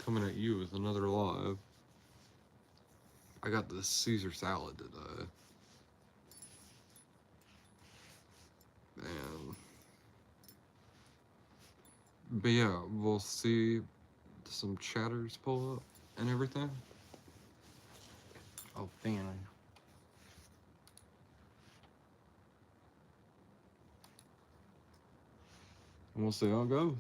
coming at you with another live. I got this Caesar salad today. And but yeah, we'll see some chatters pull up and everything. Oh, Fanny. And we'll see how it goes.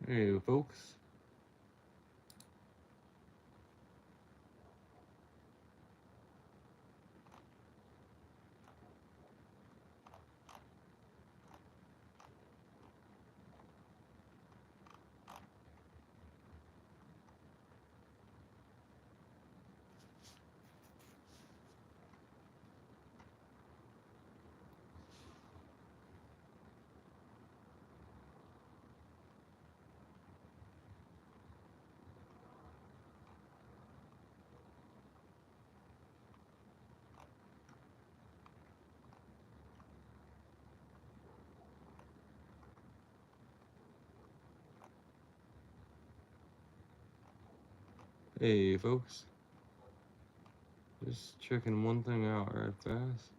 Hey, folks. Hey, folks. Just checking one thing out right fast.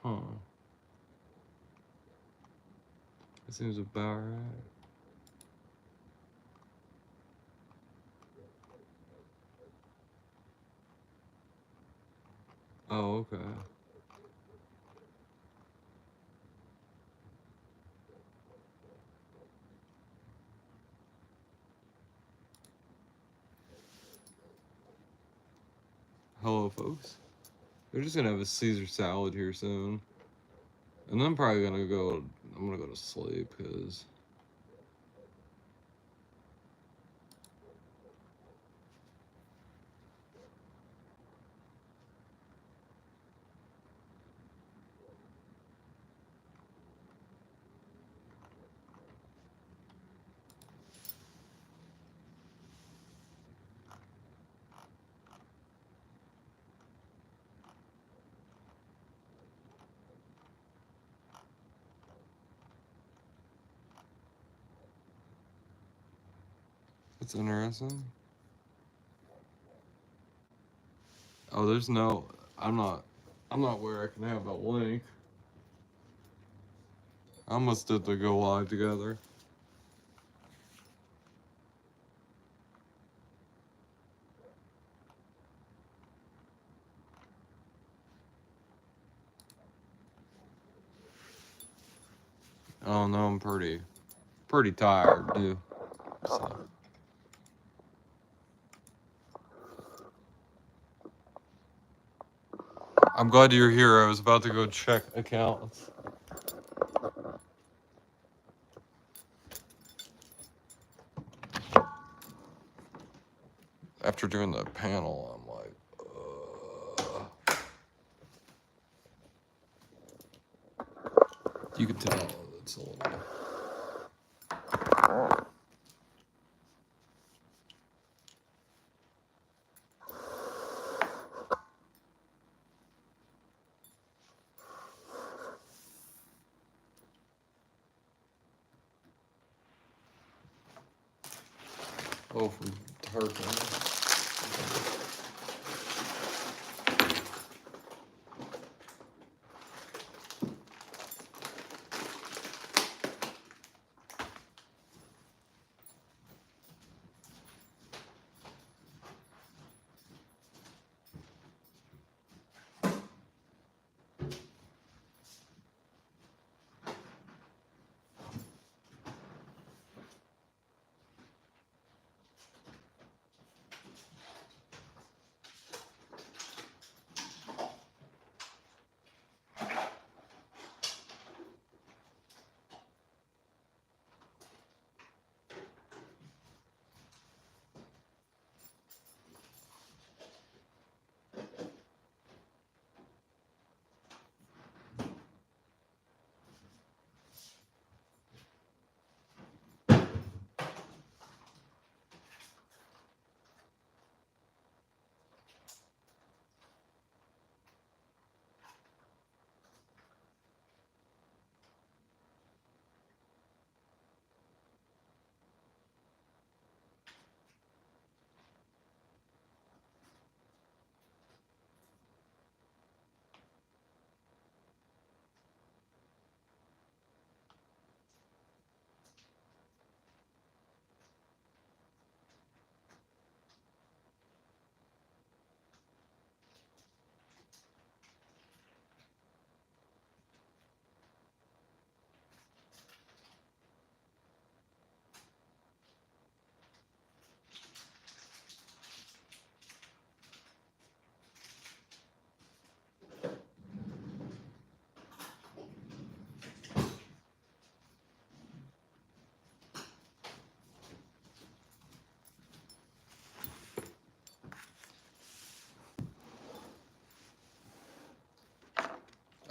Huh. That seems about right. Oh, okay. Hello, folks. We're just gonna have a Caesar salad here soon. And then I'm probably gonna go, I'm gonna go to sleep, because it's interesting. Oh, there's no, I'm not where I can have a link. I must have to go live together. Oh no, I'm pretty tired, dude. So. I'm glad you're here. I was about to go check accounts. After doing the panel, I'm like, You can tell it's a little. Oh, from her family.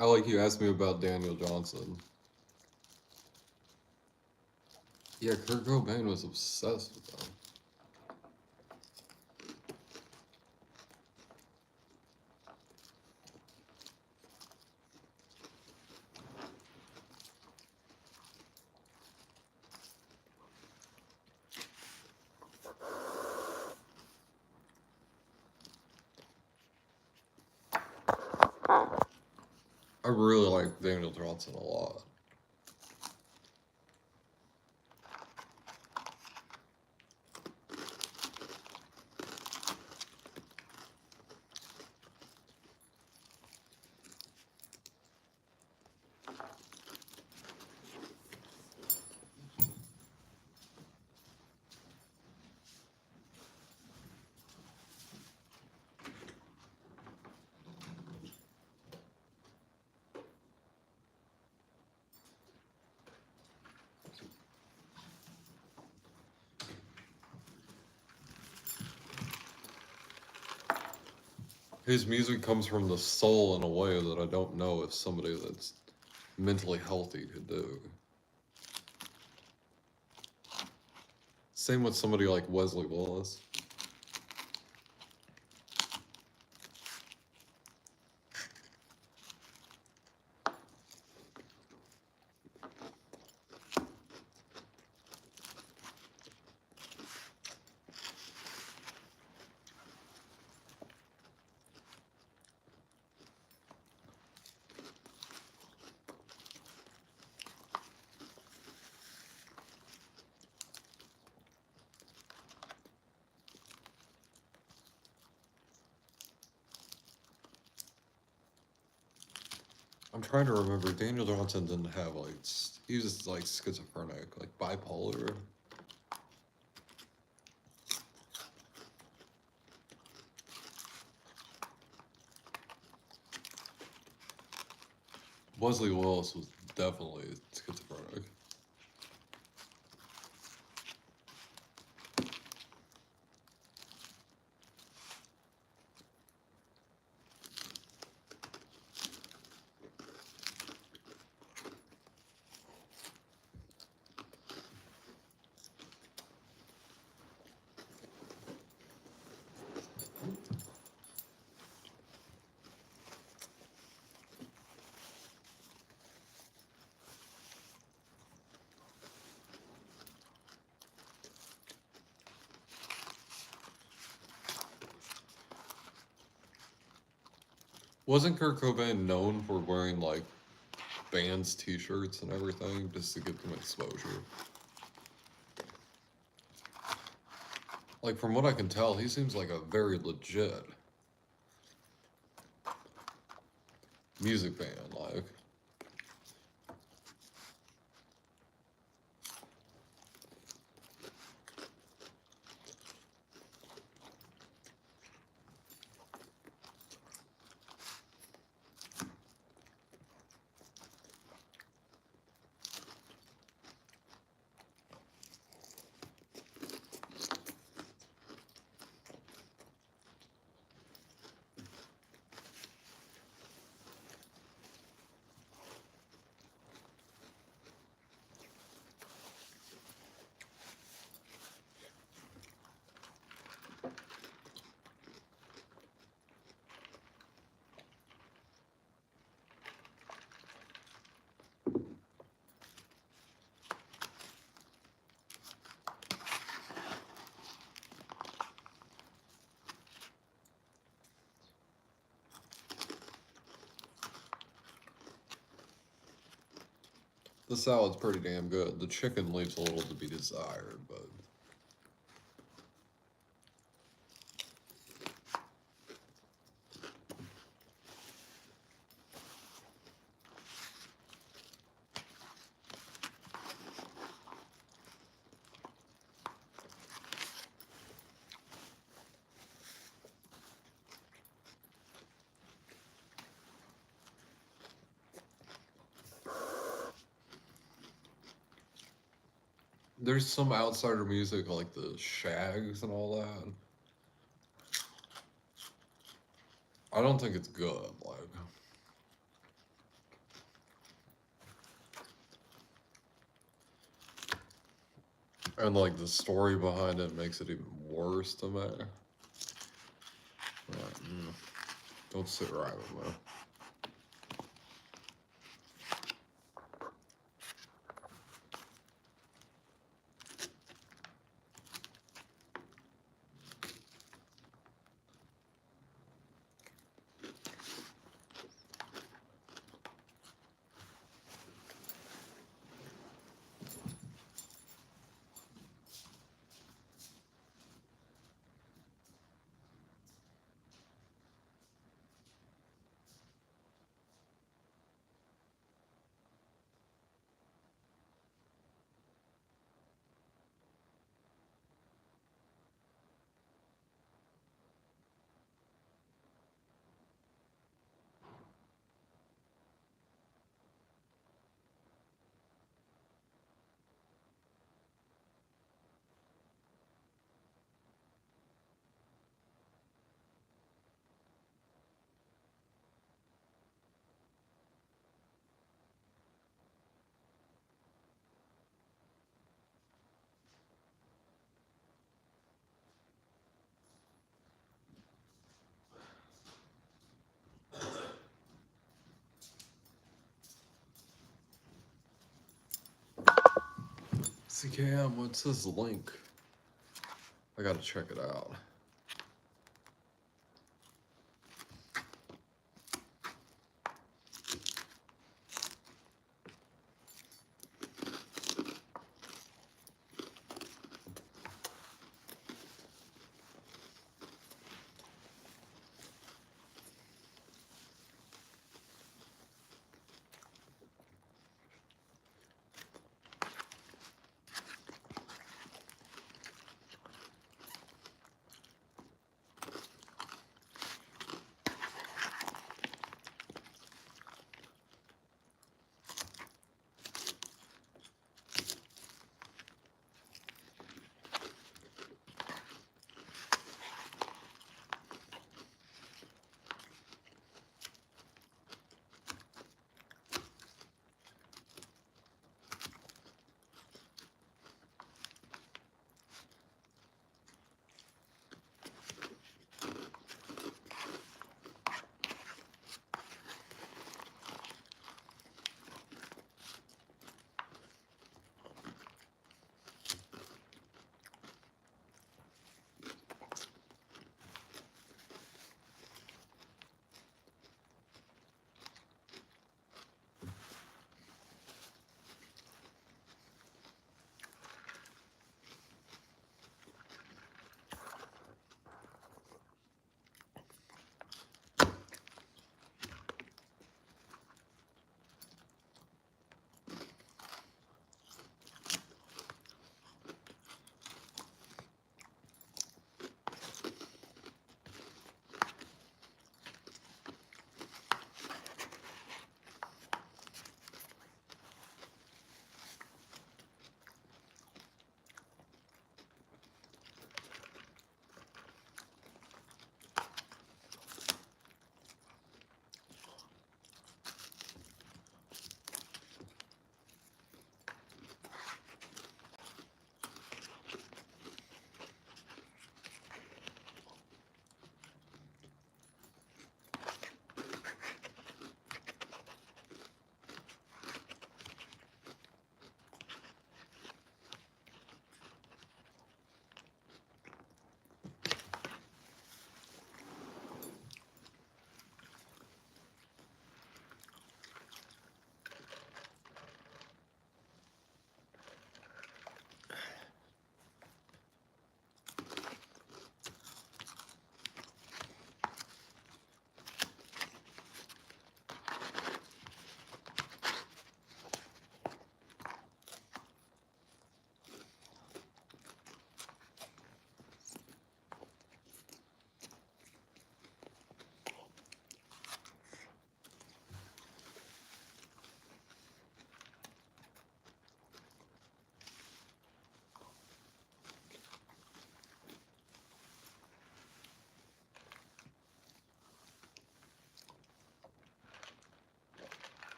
I like you asked me about Daniel Johnson. Yeah, Kurt Cobain was obsessed with them. I really like Daniel Johnson a lot. His music comes from the soul in a way that I don't know if somebody that's mentally healthy could do. Same with somebody like Wesley Willis. I'm trying to remember. Daniel Johnson didn't have like he was like schizophrenic, like bipolar. Wesley Willis was definitely schizophrenic. Wasn't Kurt Cobain known for wearing like bands t-shirts and everything just to get them exposure? Like from what I can tell, he seems like a very legit music fan. Like the salad's pretty damn good. The chicken leaves a little to be desired, but there's some outsider music like the Shags and all that. I don't think it's good. Like, and like the story behind it makes it even worse to me. Don't sit right with me. CKM, what's this link? I gotta check it out.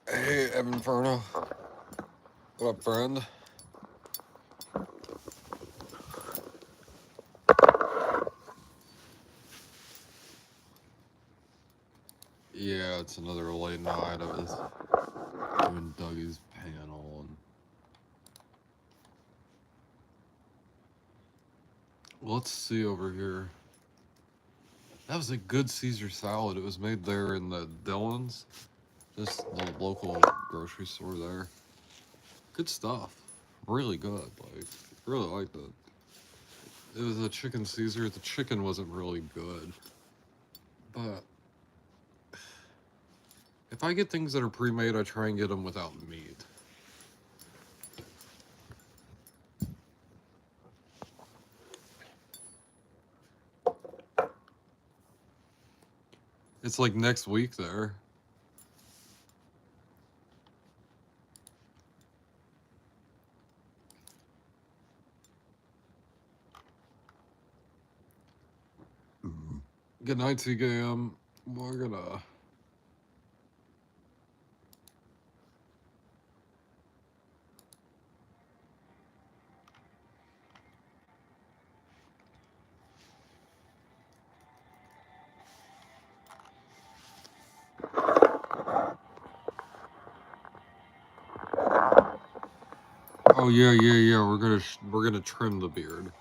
Hey, Inferno. What up, friend? Yeah, it's another late night. I was doing Dougie's panel and let's see over here. That was a good Caesar salad. It was made there in the Dillons, just the local grocery store there. Good stuff. Really good. Like, really liked it. It was a chicken Caesar. The chicken wasn't really good, but if I get things that are pre-made, I try and get them without meat. It's like next week there. Good night, TKM. We're gonna. Oh yeah. We're gonna trim the beard.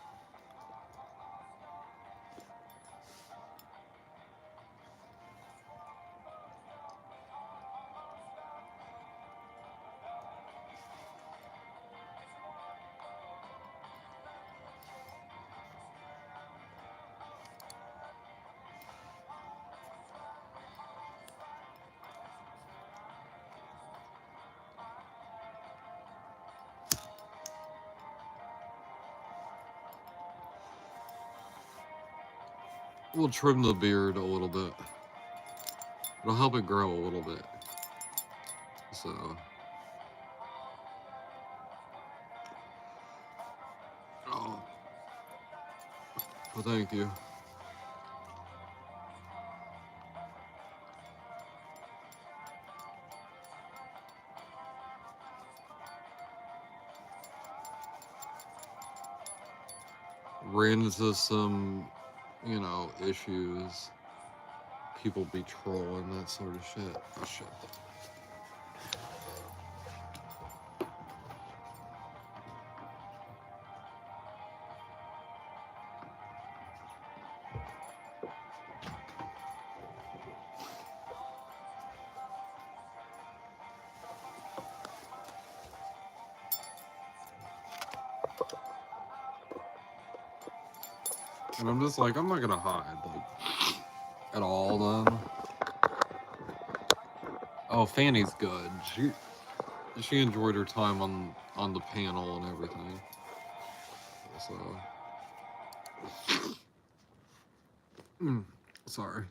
We'll trim the beard a little bit. It'll help it grow a little bit. So. Oh. Well, thank you. Ran into some, issues. People be trolling, that sort of shit. Oh, shit. And I'm just like, I'm not gonna hide, like, at all, then. Oh, Fanny's good. She enjoyed her time on the panel and everything. So. Sorry.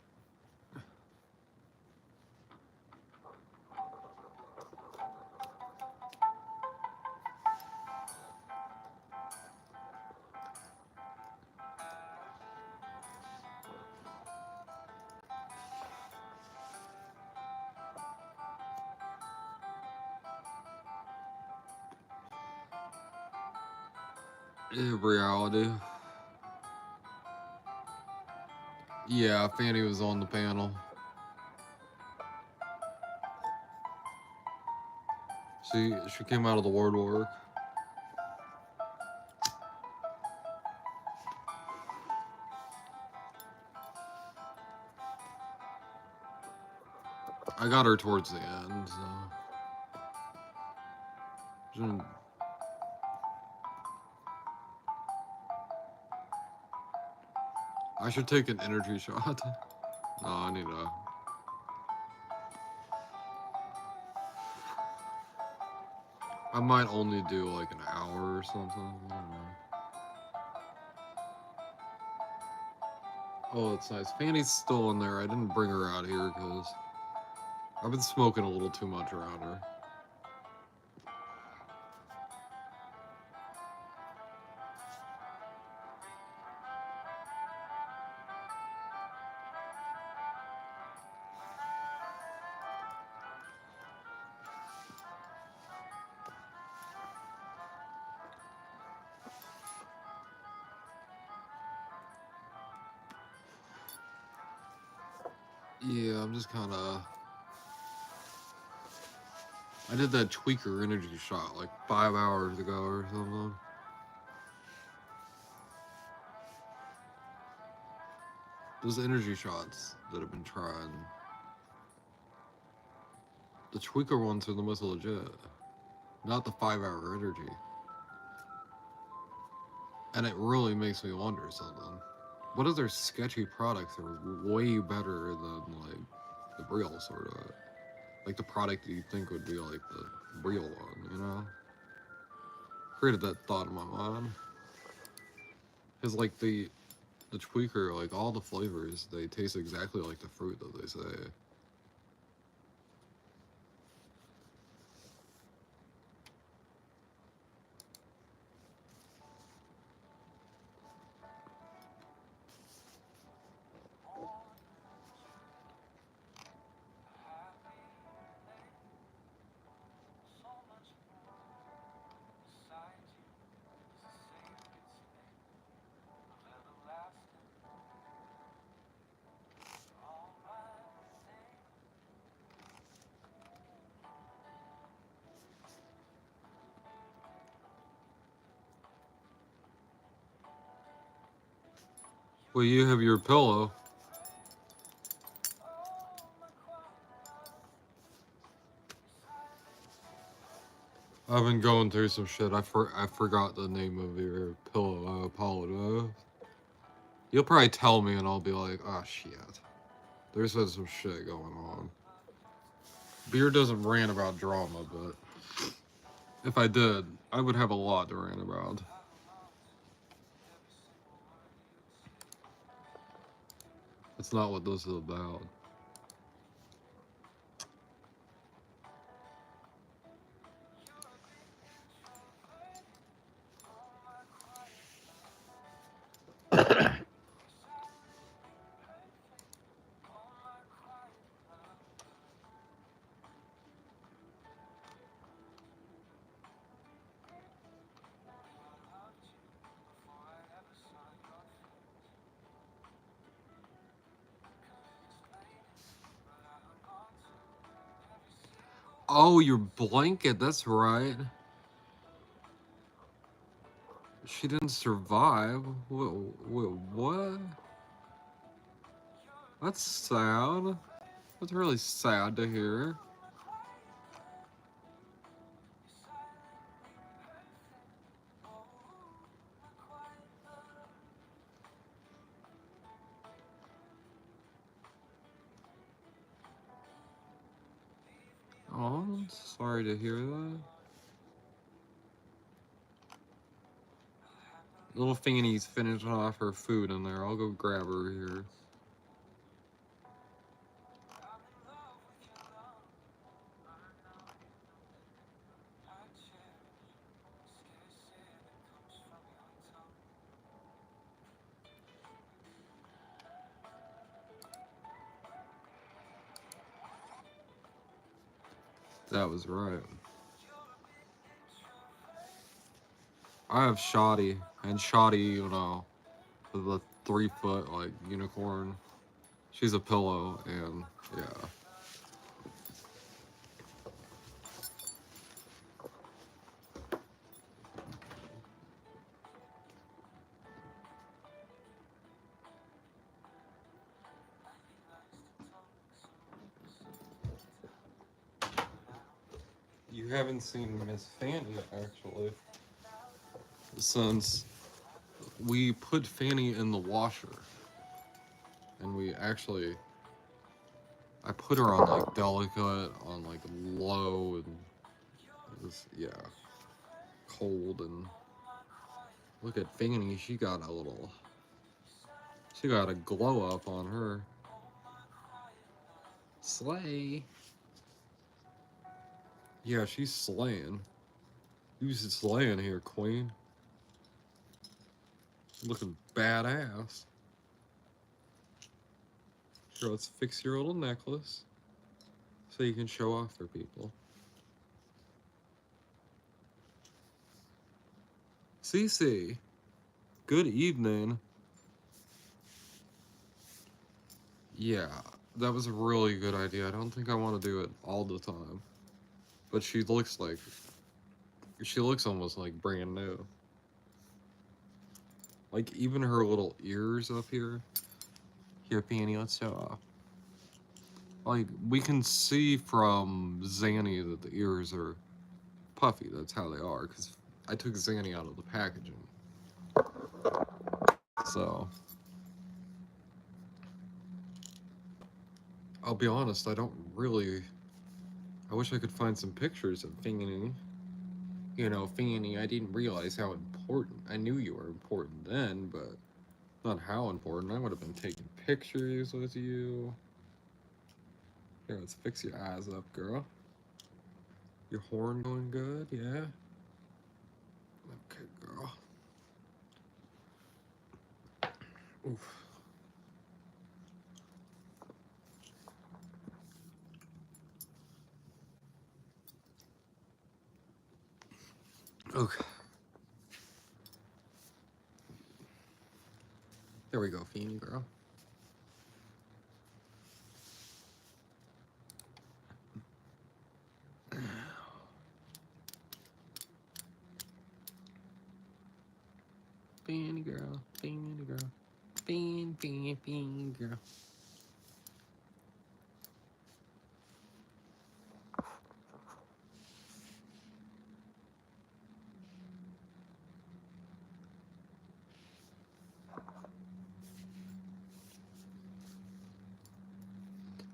Yeah, reality. Yeah, Fanny was on the panel. She came out of the ward work. I got her towards the end, so. I should take an energy shot. No, I need to. I might only do like an hour or something. I don't know. Oh, it's nice. Fanny's still in there. I didn't bring her out here because I've been smoking a little too much around her. Yeah, I'm just kind of. I did that tweaker energy shot like 5 hours ago or something. Those energy shots that I've been trying, the tweaker ones are the most legit, not the 5 hour energy. And it really makes me wonder something. What other sketchy products are way better than like the real sort of it? Like the product that you think would be like the real one, you know? Created that thought in my mind. Because like the tweaker, like all the flavors, they taste exactly like the fruit that they say. Well, you have your pillow. I've been going through some shit. I forgot the name of your pillow. I apologize. You'll probably tell me, and I'll be like, "Oh shit." There's been some shit going on. Beer doesn't rant about drama, but if I did, I would have a lot to rant about. It's not what this is about. Oh, your blanket. That's right. She didn't survive. What? That's sad. That's really sad to hear. Oh, I'm sorry to hear that. Little Fanny's finishing off her food in there. I'll go grab her here. That was right. I have Shoddy, and Shoddy, you know, the 3 foot like unicorn. She's a pillow, and yeah. You haven't seen Miss Fanny actually, since we put Fanny in the washer, and we actually, I put her on like delicate, on like low, and it was, yeah, cold, and look at Fanny, she got a glow up on her. Slay. Yeah, she's slaying. You slaying here, queen. Looking badass. Here, let's fix your little necklace so you can show off for people. Cece, good evening. Yeah, That was a really good idea. I don't think I want to do it all the time. But she looks almost like brand new. Like even her little ears up here. Here, Fanny, let's show off. Like we can see from Zanny that the ears are puffy. That's how they are. Because I took Zanny out of the packaging. So I'll be honest. I don't really. I wish I could find some pictures of Fanny. You know, Fanny, I didn't realize how important. I knew you were important then, but not how important. I would have been taking pictures with you. Here, let's fix your eyes up, girl. Your horn going good? Yeah? Okay, girl. Oof. Okay. There we go, Fanny girl. Fanny girl, Fanny girl. Fanny girl.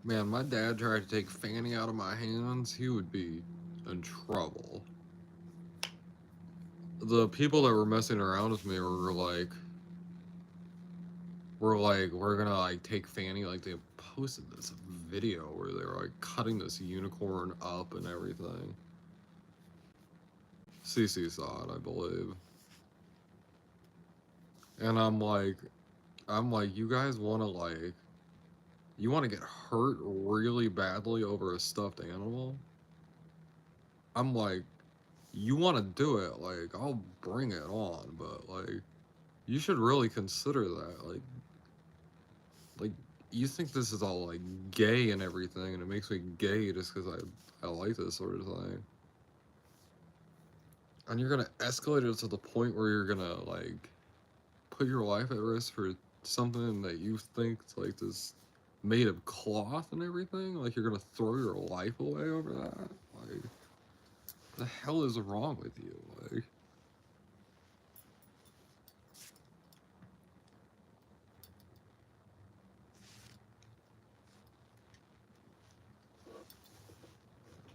Man, my dad tried to take Fanny out of my hands, he would be in trouble. The people that were messing around with me we're gonna like take Fanny. Like they posted this video where they were like cutting this unicorn up and everything. Cece saw it, I believe. And I'm like, you guys you wanna get hurt really badly over a stuffed animal? I'm like, you wanna do it, like, I'll bring it on, but like, you should really consider that. Like, you think this is all like gay and everything, and it makes me gay just because I like this sort of thing. And you're gonna escalate it to the point where you're gonna like put your life at risk for something that you think like this made of cloth and everything. Like you're gonna throw your life away over that. Like the hell is wrong with you? Like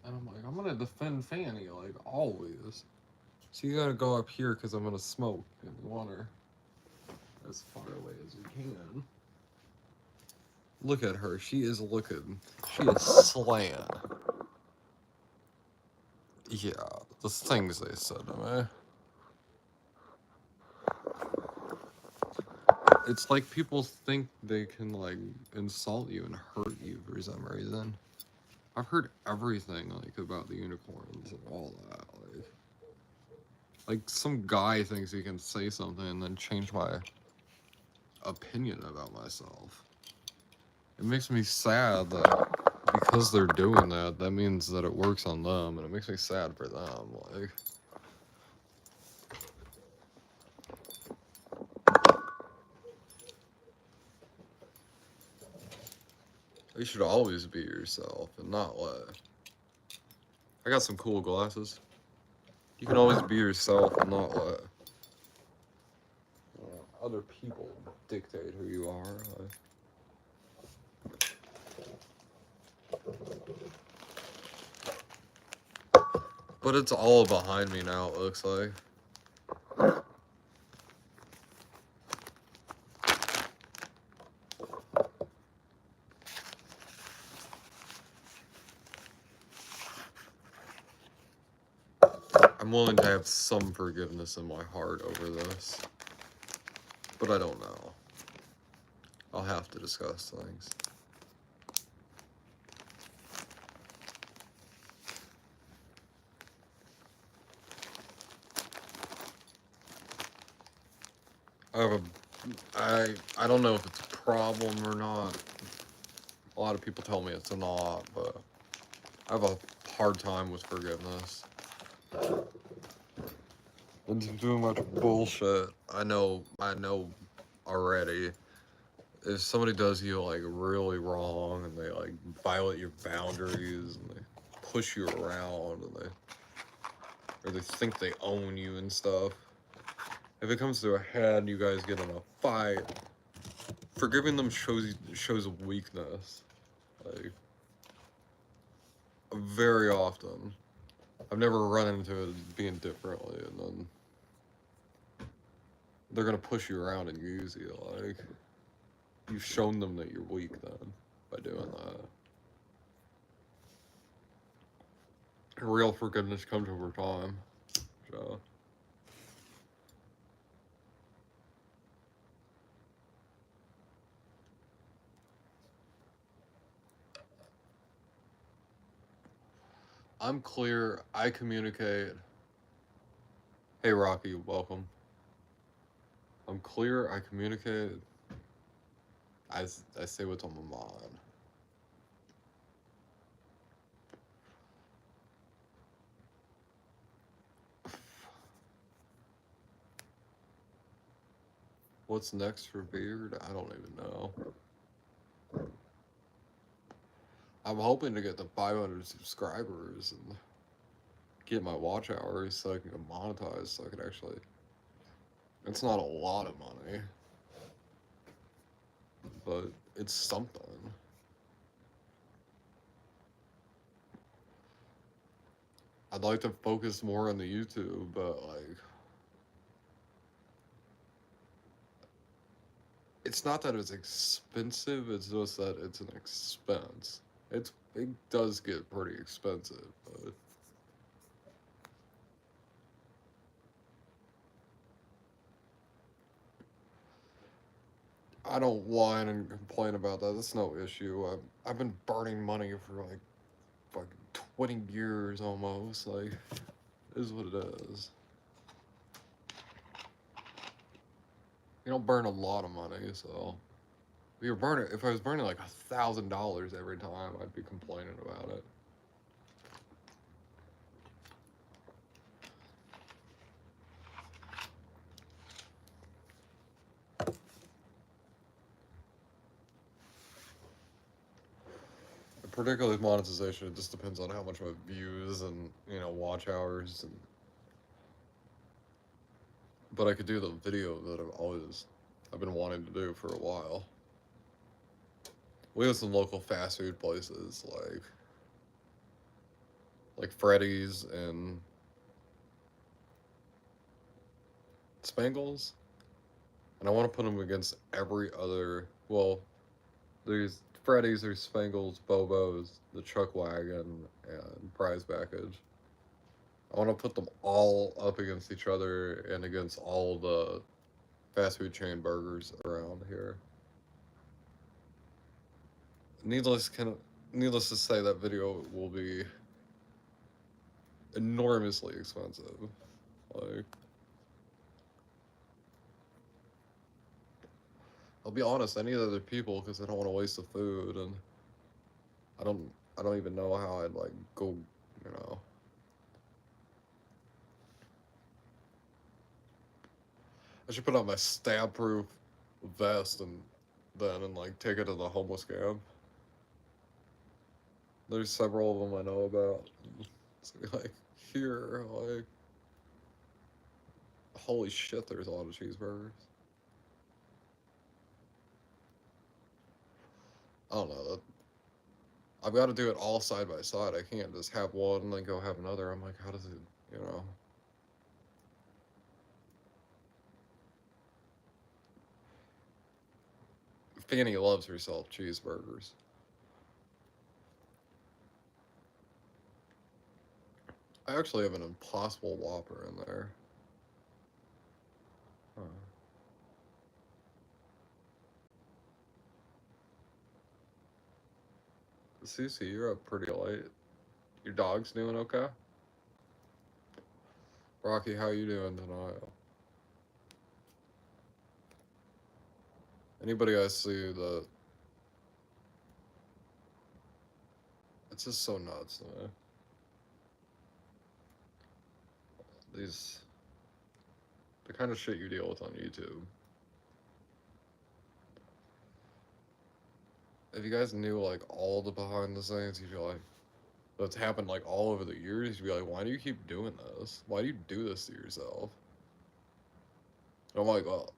and I'm like, I'm gonna defend Fanny like always. So you gotta go up here because I'm gonna smoke and you want her as far away as you can. Look at her. She is looking. She is slaying. Yeah, the things they said to me. It's like people think they can like insult you and hurt you for some reason. I've heard everything like about the unicorns and all that. Like some guy thinks he can say something and then change my opinion about myself. It makes me sad that because they're doing that, that means that it works on them, and it makes me sad for them. Like, you should always be yourself and not let. I got some cool glasses. You can always be yourself and not let other people dictate who you are. But it's all behind me now, it looks like. I'm willing to have some forgiveness in my heart over this. But I don't know. I'll have to discuss things. I have I don't know if it's a problem or not. A lot of people tell me it's not, but I have a hard time with forgiveness. When you're doing much bullshit, I know already. If somebody does you like really wrong and they like violate your boundaries and they push you around and they think they own you and stuff. If it comes to a head and you guys get in a fight, forgiving them shows weakness. Like very often. I've never run into it being differently, and then they're gonna push you around and use you. Like you've shown them that you're weak then by doing that. Real forgiveness comes over time. So I'm clear. I communicate. Hey Rocky, welcome. I'm clear. I communicate. I say what's on my mind. What's next for Beard? I don't even know. I'm hoping to get to 500 subscribers and get my watch hours so I can get monetized so I can actually. It's not a lot of money, but it's something. I'd like to focus more on the YouTube, but like. It's not that it's expensive, it's just that it's an expense. It does get pretty expensive, but I don't whine and complain about that. That's no issue. I've been burning money for like fucking 20 years almost. Like, it is what it is. You don't burn a lot of money, so if I was burning like $1,000 every time, I'd be complaining about it. Particularly monetization, it just depends on how much my views and watch hours and. But I could do the video that I've been wanting to do for a while. We have some local fast food places like Freddy's and Spangles, and I want to put them against every other. Well, there's Freddy's, there's Spangles, Bobo's, the Chuck Wagon, and Prize Package. I want to put them all up against each other and against all the fast food chain burgers around here. Needless to say, that video will be enormously expensive. Like, I'll be honest, I need other people because I don't want to waste the food, and I don't I don't even know how I'd like go, you know. I should put on my stab-proof vest and like take it to the homeless camp. There's several of them I know about. So, like here, like holy shit, there's a lot of cheeseburgers. I don't know. I've got to do it all side by side. I can't just have one and then go have another. I'm like, how does it, you know? Fanny loves herself cheeseburgers. I actually have an Impossible Whopper in there. Huh. Cece, you're up pretty late. Your dog's doing okay? Rocky, how you doing tonight? Anybody I see that It's just so nuts, man. These, the kind of shit you deal with on YouTube. If you guys knew like all the behind the scenes, you'd be like, that's happened like all over the years. You'd be like, why do you keep doing this? Why do you do this to yourself? And I'm like, well,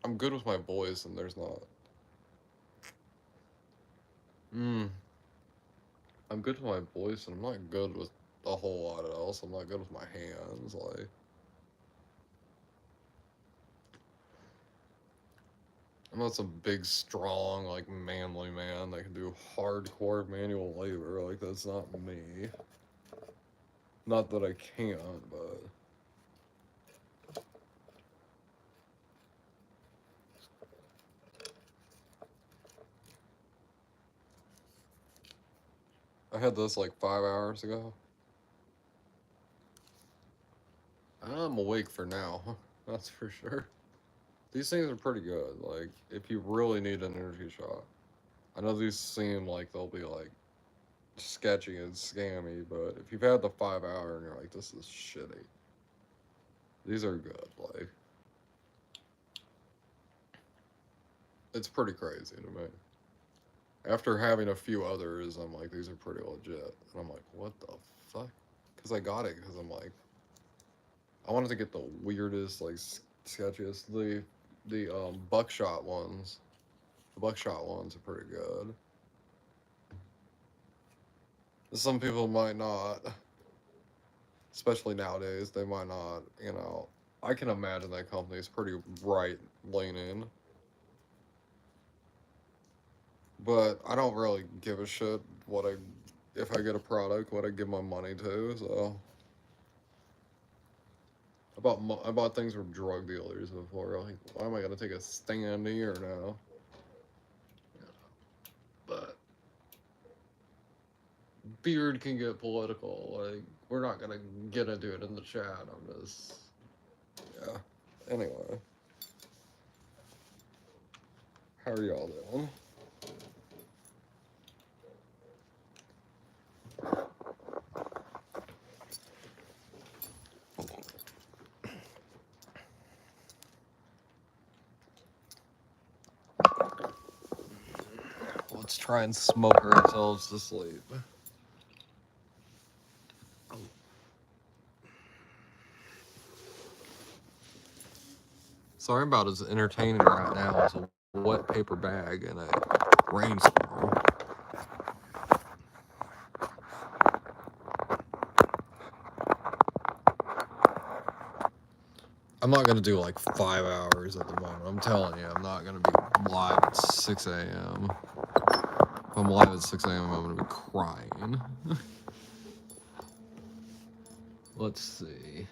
I'm good with my voice, and there's not. I'm good with my voice, and I'm not good with a whole lot else. I'm not good with my hands. Like, I'm not some big, strong, like manly man that can do hardcore manual labor. Like, that's not me. Not that I can't, but. I had this like 5 hours ago. I'm awake for now. That's for sure. These things are pretty good. Like, if you really need an energy shot. I know these seem like they'll be like sketchy and scammy, but if you've had the 5 hour and you're like, this is shitty, these are good. Like, it's pretty crazy to me. After having a few others, I'm like, these are pretty legit. And I'm like, what the fuck? Because I got it because I'm like, I wanted to get the weirdest, like, sketchiest. The buckshot ones. The buckshot ones are pretty good. Some people might not, especially nowadays, they might not, you know. I can imagine that company is pretty right leaning. But I don't really give a shit if I get a product, what I give my money to, so. I bought things from drug dealers before. Like, why am I gonna take a stand here now? But beard can get political. Like, we're not gonna get into it in the chat. I'm just, yeah. Anyway, how are y'all doing? Let's try and smoke ourselves to sleep. Sorry about as entertaining right now as a wet paper bag in a rainstorm. I'm not gonna do like 5 hours at the moment. I'm telling you, I'm not gonna be live at 6 a.m. If I'm live at 6 a.m., I'm gonna be crying. Let's see.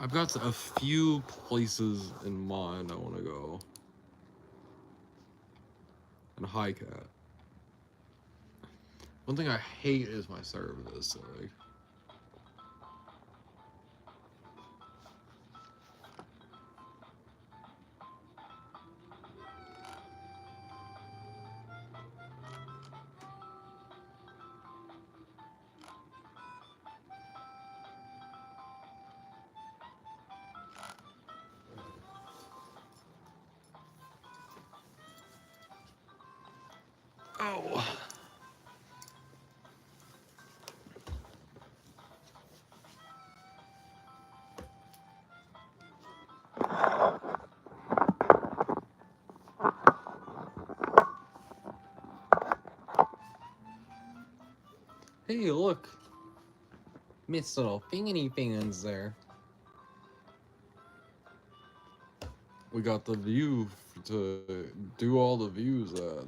I've got a few places in mind I want to go and hike at. One thing I hate is my service. Like, oh. Hey, look. Miss little fingy fingers there. We got the view to do all the views at.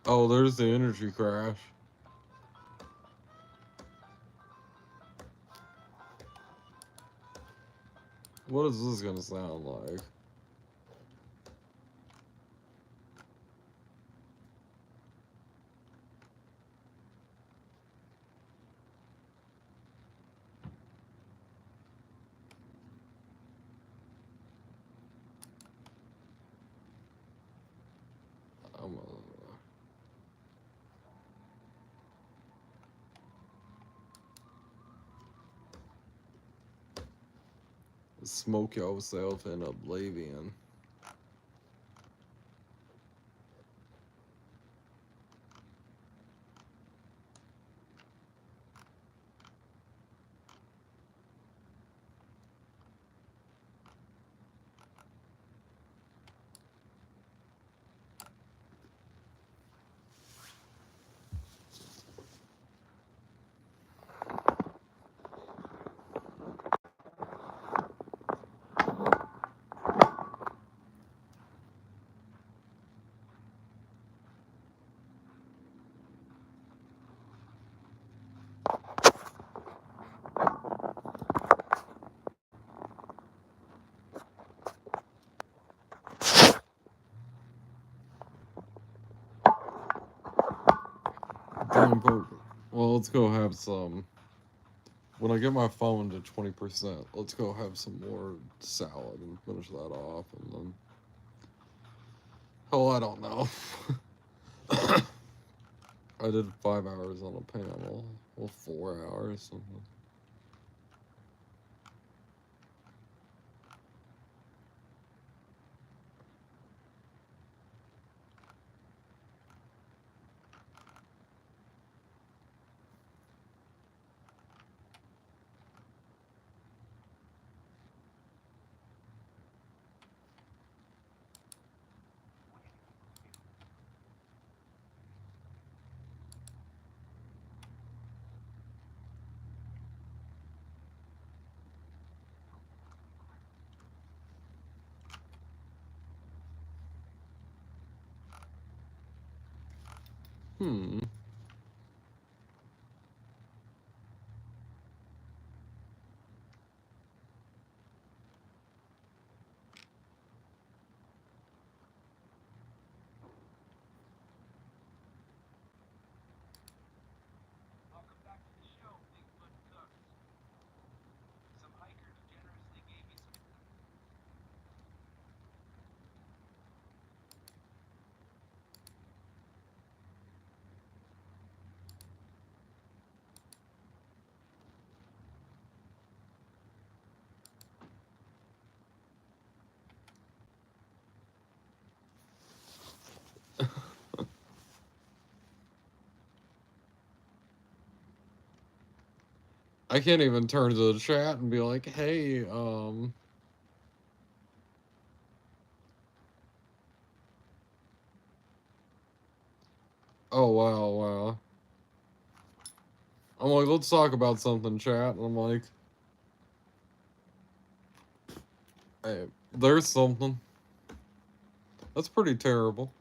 Oh, there's the energy crash. What is this gonna sound like? I'm smoke yourself in oblivion. Well, let's go have some. When I get my phone to 20%, let's go have some more salad and finish that off, and then. Oh, I don't know. I did 5 hours on a panel. Well, 4 hours. Something. Hmm. I can't even turn to the chat and be like, hey, oh, wow, wow. I'm like, let's talk about something, chat. And I'm like, hey, there's something. That's pretty terrible.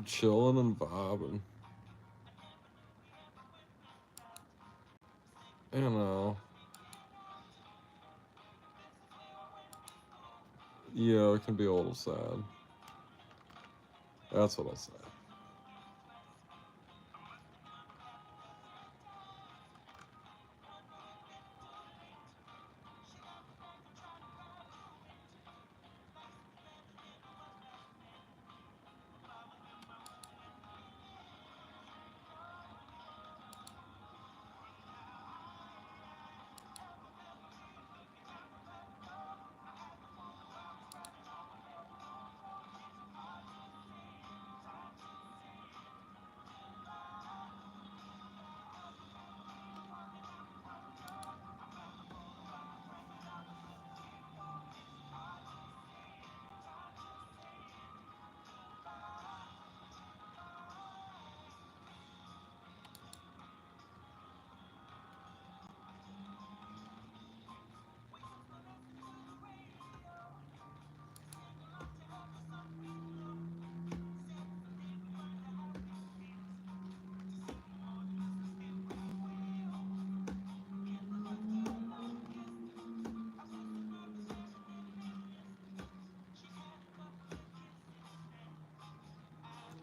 Chilling and vibing. You know. Yeah, it can be a little sad. That's what I'll say.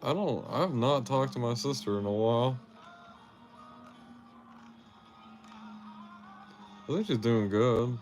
I have not talked to my sister in a while. I think she's doing good.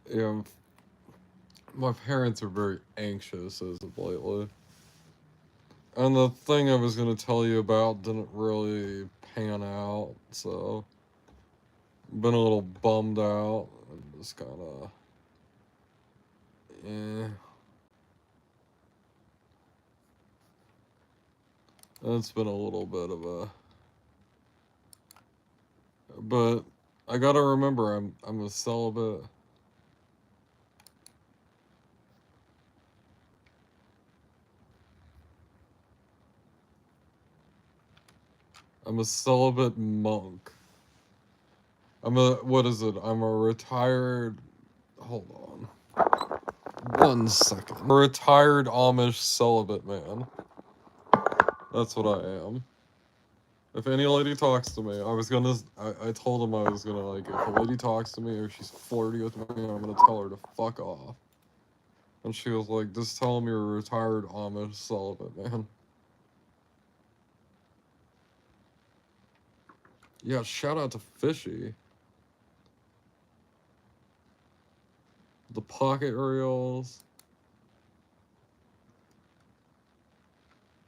Yeah, my parents are very anxious as of lately. And the thing I was going to tell you about didn't really pan out, so been a little bummed out and just kind of, eh. It's been a little bit of a, but I gotta remember I'm a celibate. I'm a celibate monk. What is it? I'm a retired, hold on. 1 second. A retired Amish celibate man. That's what I am. If any lady talks to me, I told him I was gonna, like, if a lady talks to me or she's flirty with me, I'm gonna tell her to fuck off. And she was like, just tell him you're a retired Amish celibate man. Yeah, shout out to Fishy. The pocket reels.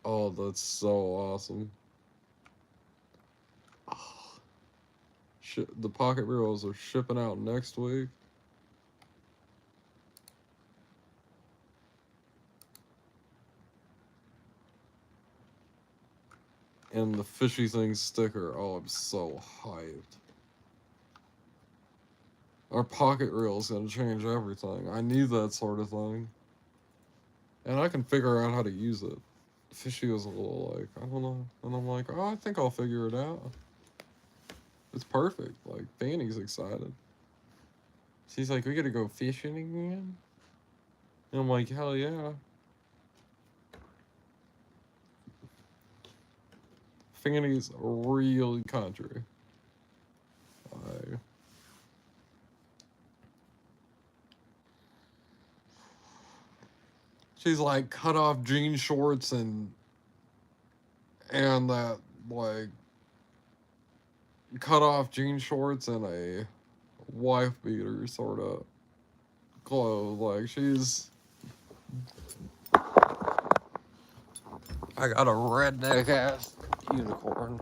Oh, that's so awesome. The pocket reels are shipping out next week. And the Fishy Things sticker. Oh, I'm so hyped. Our pocket reel is gonna change everything. I need that sort of thing. And I can figure out how to use it. Fishy was a little like, I don't know. And I'm like, oh, I think I'll figure it out. It's perfect. Like, Fanny's excited. She's like, we gotta go fishing again? And I'm like, hell yeah. Fanny's really country. She's like cut off jean shorts and that like cut off jean shorts and a wife beater sort of clothes. Like she's I got a redneck ass unicorn.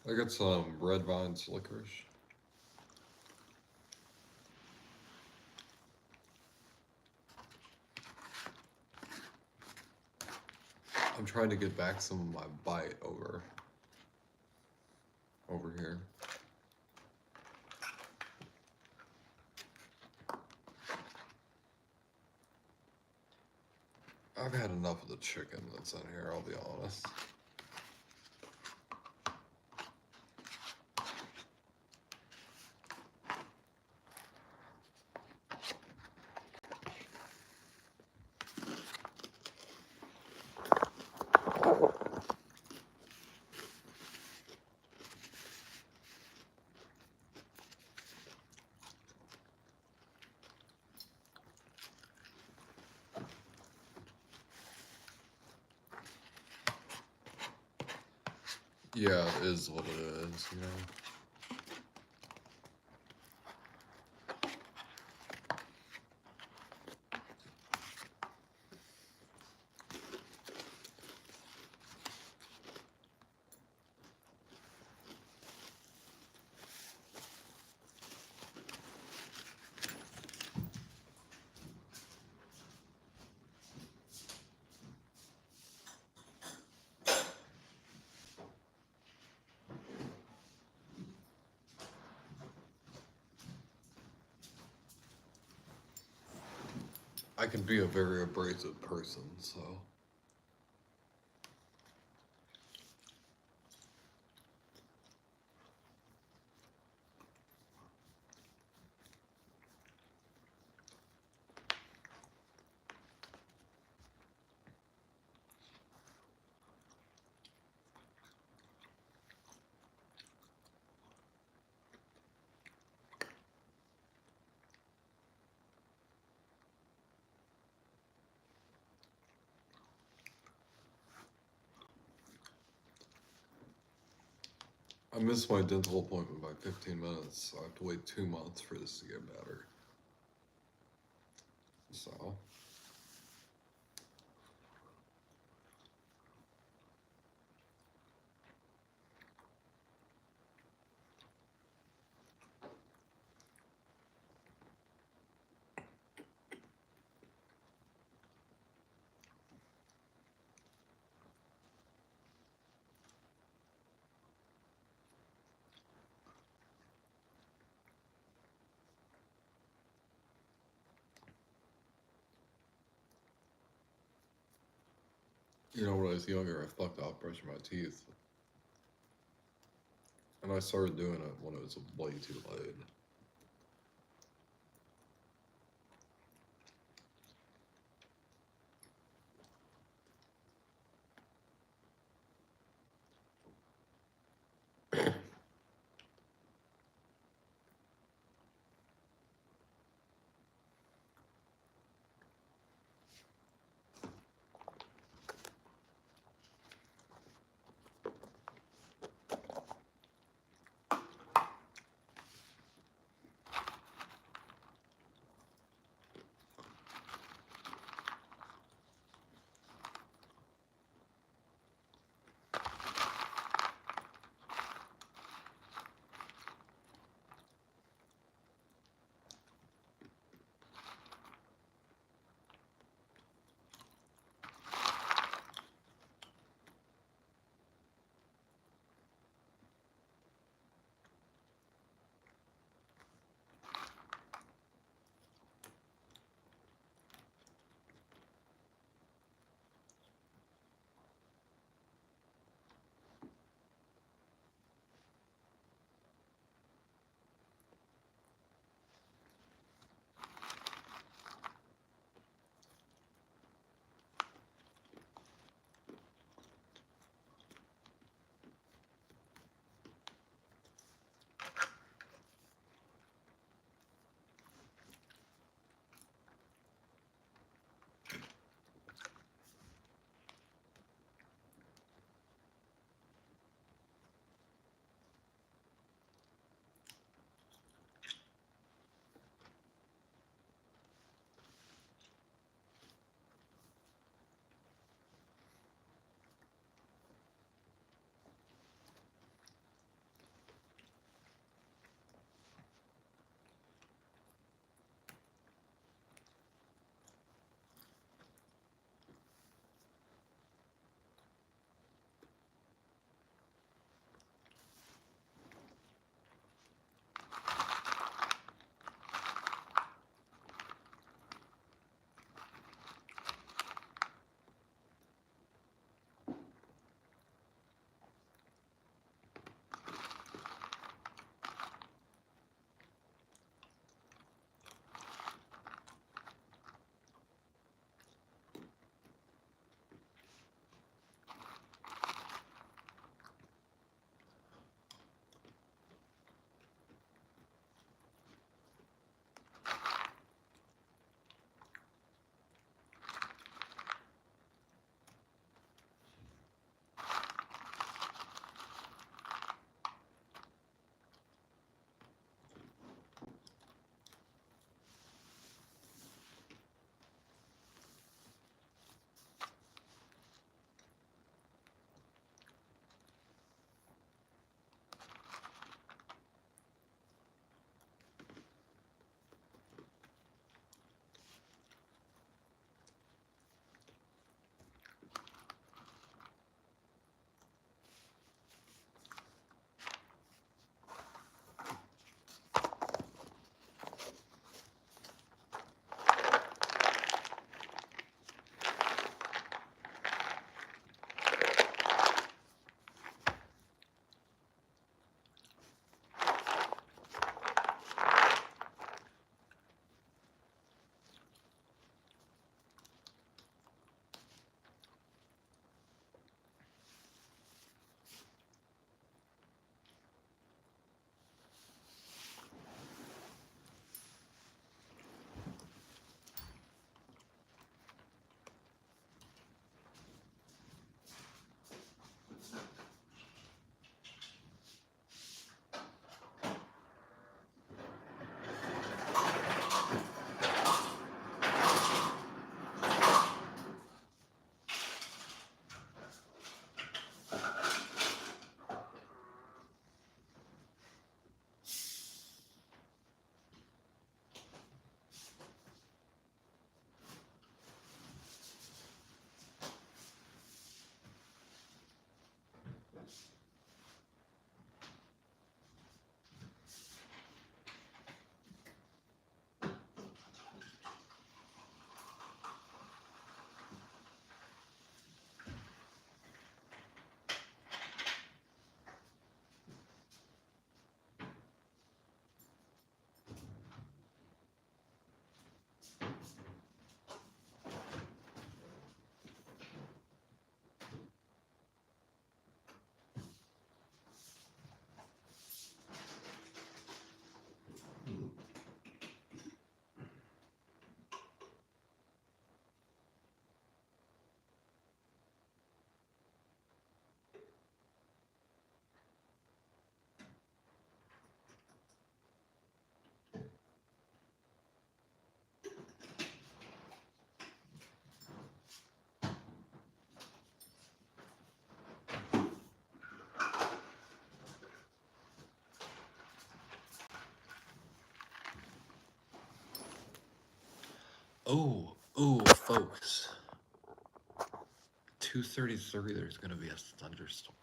I got some Red Vines licorice. I'm trying to get back some of my bite over here. I've had enough of the chicken that's in here, I'll be honest. Yeah, it is what it is, you know. I can be a very abrasive person, so. I missed my dental appointment by 15 minutes, so I have to wait 2 months for this to get better. So. You know, when I was younger, I fucked off brushing my teeth. And I started doing it when it was way too late. Oh, folks. 2:33. There's gonna be a thunderstorm.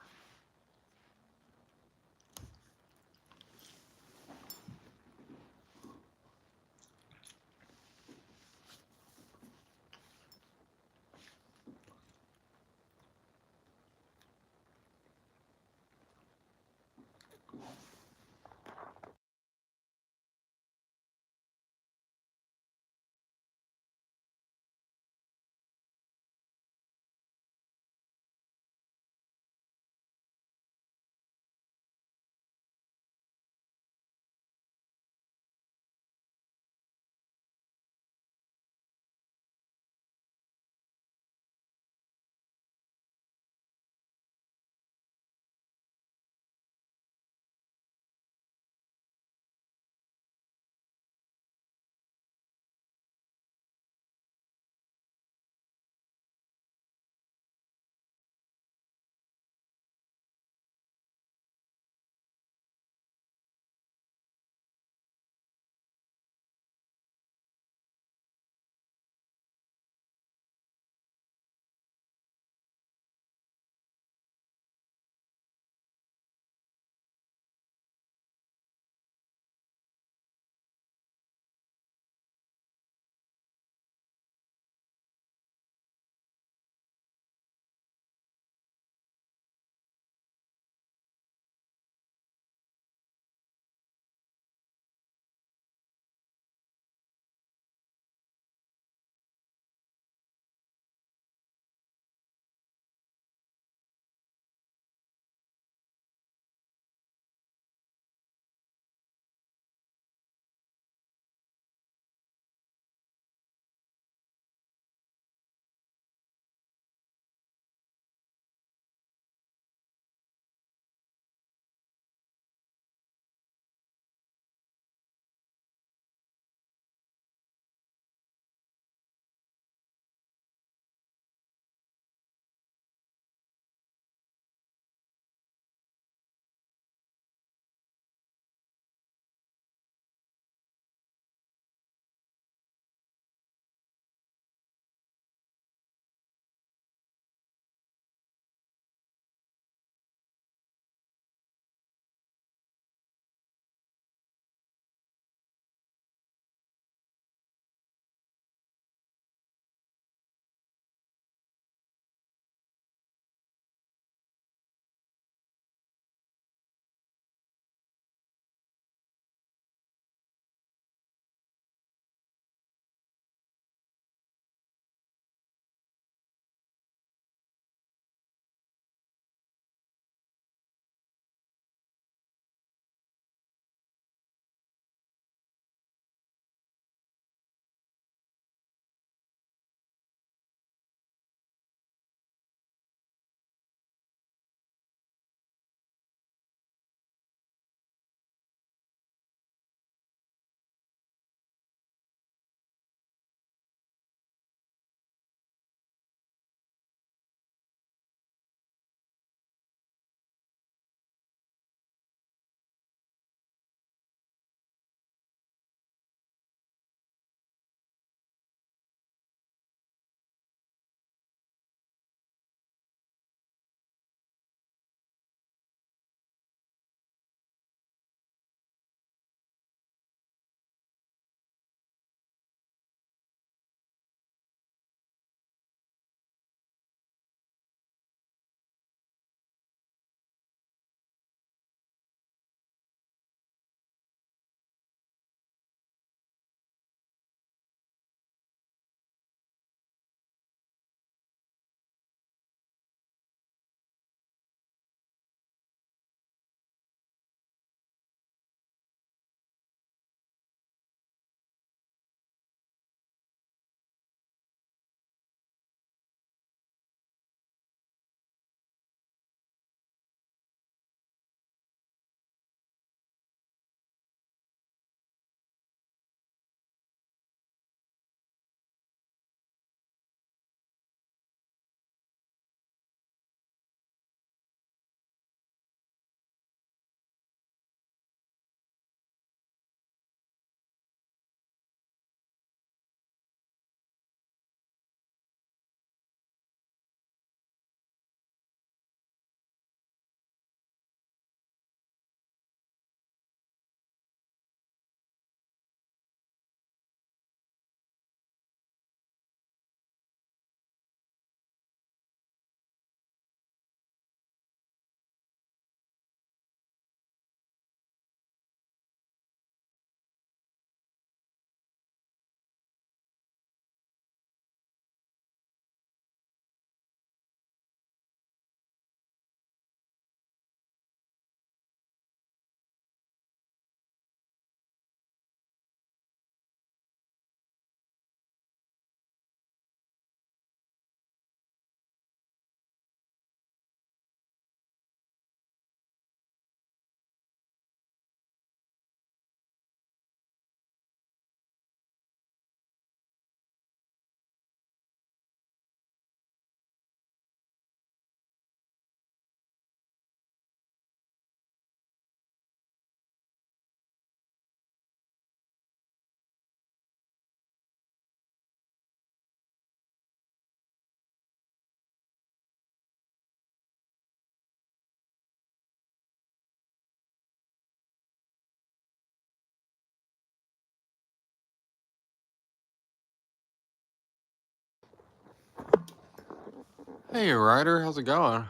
Hey, Ryder, how's it going?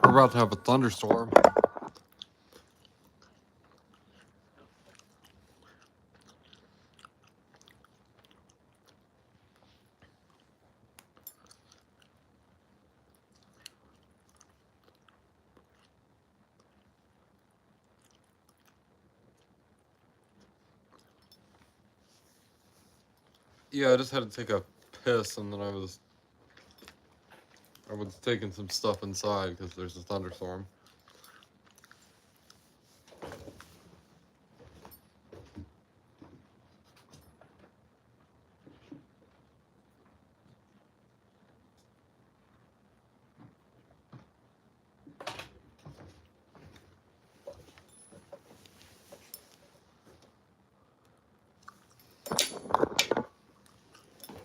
We're about to have a thunderstorm. Yeah, I just had to take a piss, and then I was taking some stuff inside because there's a thunderstorm.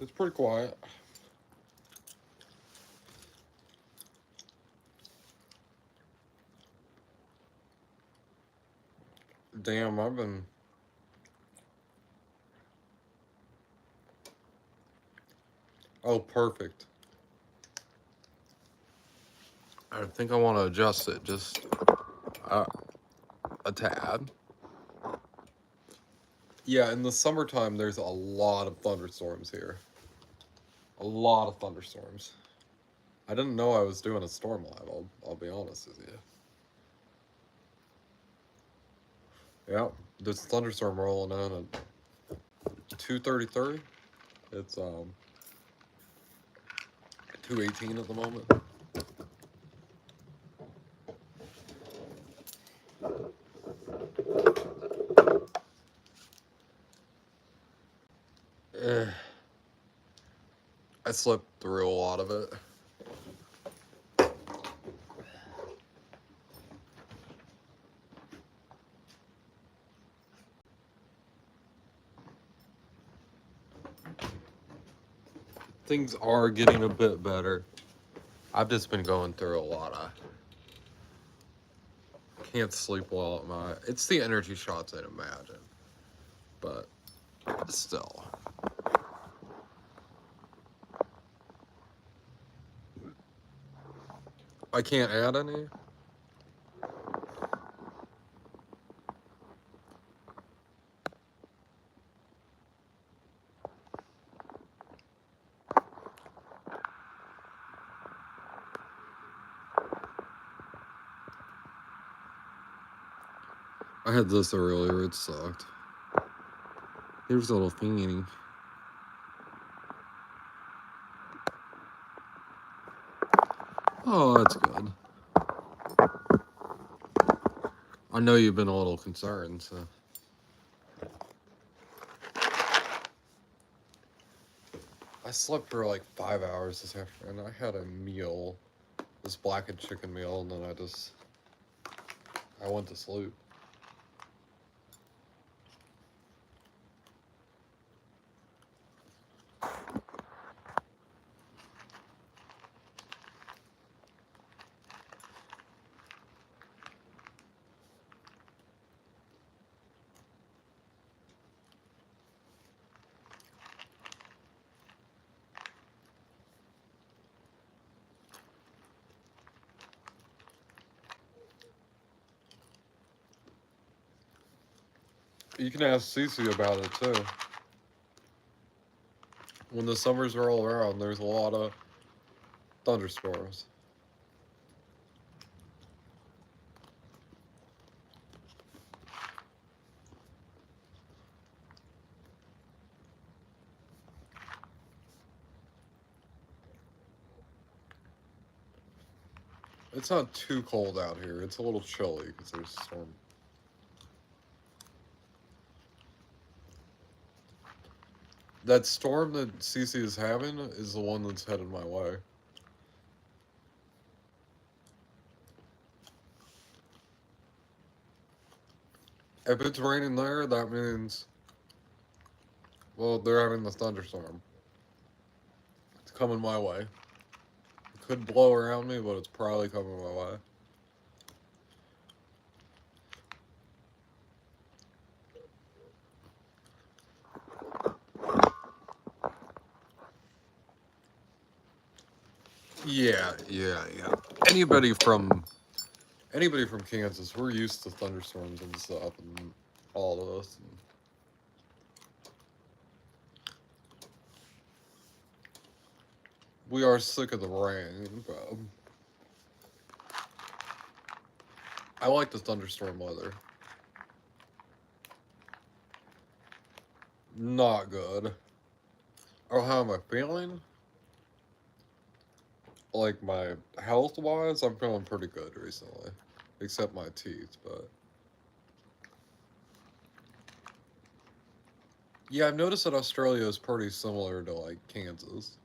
It's pretty quiet. Damn, I've been... Oh, perfect. I think I want to adjust it just a tad. Yeah, in the summertime, there's a lot of thunderstorms here. A lot of thunderstorms. I didn't know I was doing a storm live, I'll be honest with you. Yeah, there's a thunderstorm rolling in at 2:33. It's 2:18 at the moment. I slept through a lot of it. Things are getting a bit better. I've just been going through a lot of... Can't sleep well at my... It's the energy shots, I'd imagine. But still. I can't add any? I had this earlier, it sucked. Here's a little Fanny. Oh, that's good. I know you've been a little concerned, so... I slept for like 5 hours this afternoon. I had a meal, this blackened chicken meal, and then I went to sleep. You can ask Cece about it too. When the summers roll around, there's a lot of thunderstorms. It's not too cold out here. It's a little chilly because there's a storm. That storm that Cece is having is the one that's headed my way. If it's raining there, that means, well, they're having the thunderstorm. It's coming my way. It could blow around me, but it's probably coming my way. Yeah, yeah, yeah. Anybody from Kansas, we're used to thunderstorms and stuff, and all of us. And we are sick of the rain, but I like the thunderstorm weather. Not good. Oh, how am I feeling? Like my health wise, I'm feeling pretty good recently, except my teeth. But yeah, I've noticed that Australia is pretty similar to like Kansas.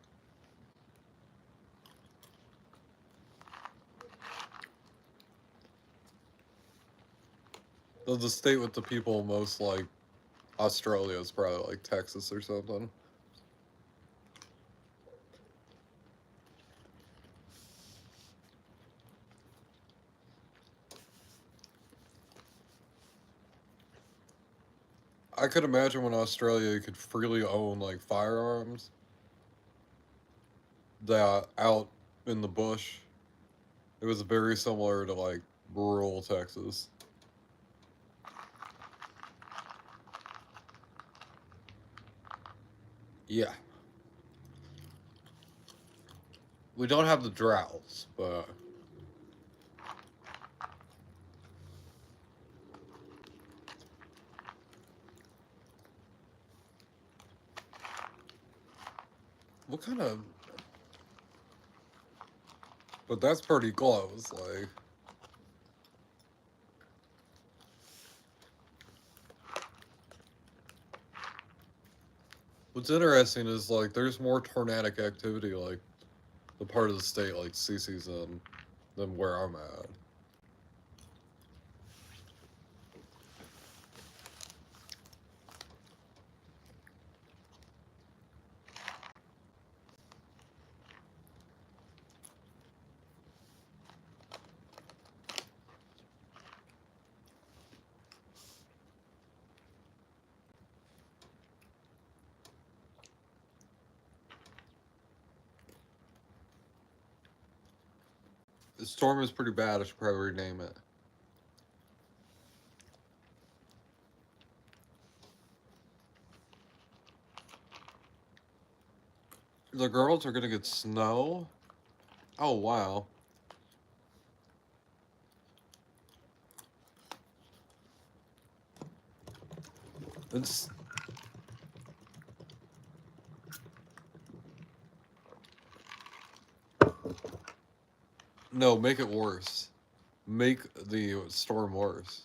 The state with the people most like Australia is probably like Texas or something. I could imagine when Australia could freely own like firearms that out in the bush, it was very similar to like rural Texas. Yeah, we don't have the droughts, but what kind of? But that's pretty close. Like, what's interesting is like there's more tornadic activity like the part of the state like CC's in than where I'm at. The storm is pretty bad. I should probably rename it. The girls are gonna get snow. Oh wow. It's no, make it worse. Make the storm worse.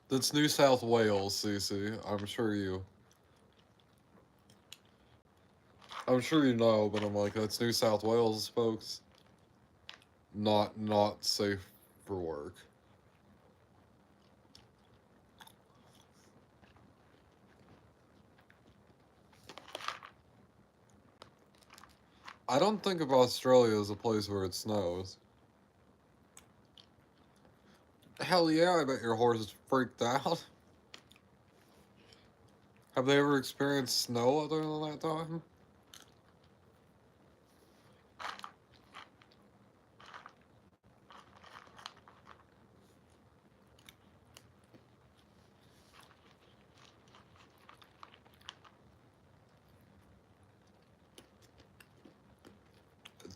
That's New South Wales, Cece. I'm sure you know, but I'm like, that's New South Wales, folks. Not safe for work. I don't think of Australia as a place where it snows. Hell yeah, I bet your horse is freaked out. Have they ever experienced snow other than that time?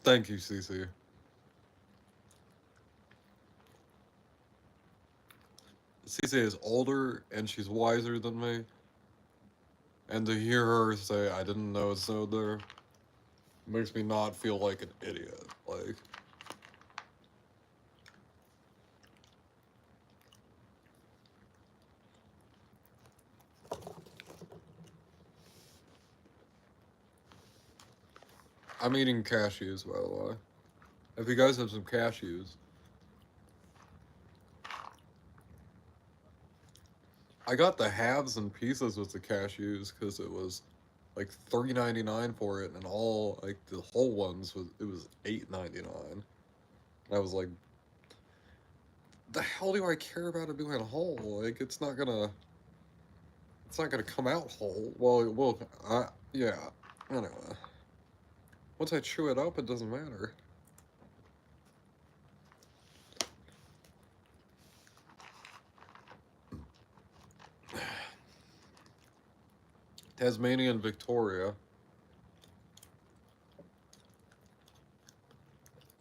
Thank you, Cece. Cece is older and she's wiser than me, and to hear her say I didn't know it snowed there makes me not feel like an idiot. Like, I'm eating cashews, by the way. If you guys have some cashews, I got the halves and pieces with the cashews because it was like $3.99 for it, and all like the whole ones was $8.99. And I was like, the hell do I care about it being whole? Like, it's not gonna. It's not gonna come out whole. Well, it will. Yeah. Anyway, once I chew it up, it doesn't matter. Tasmania and Victoria.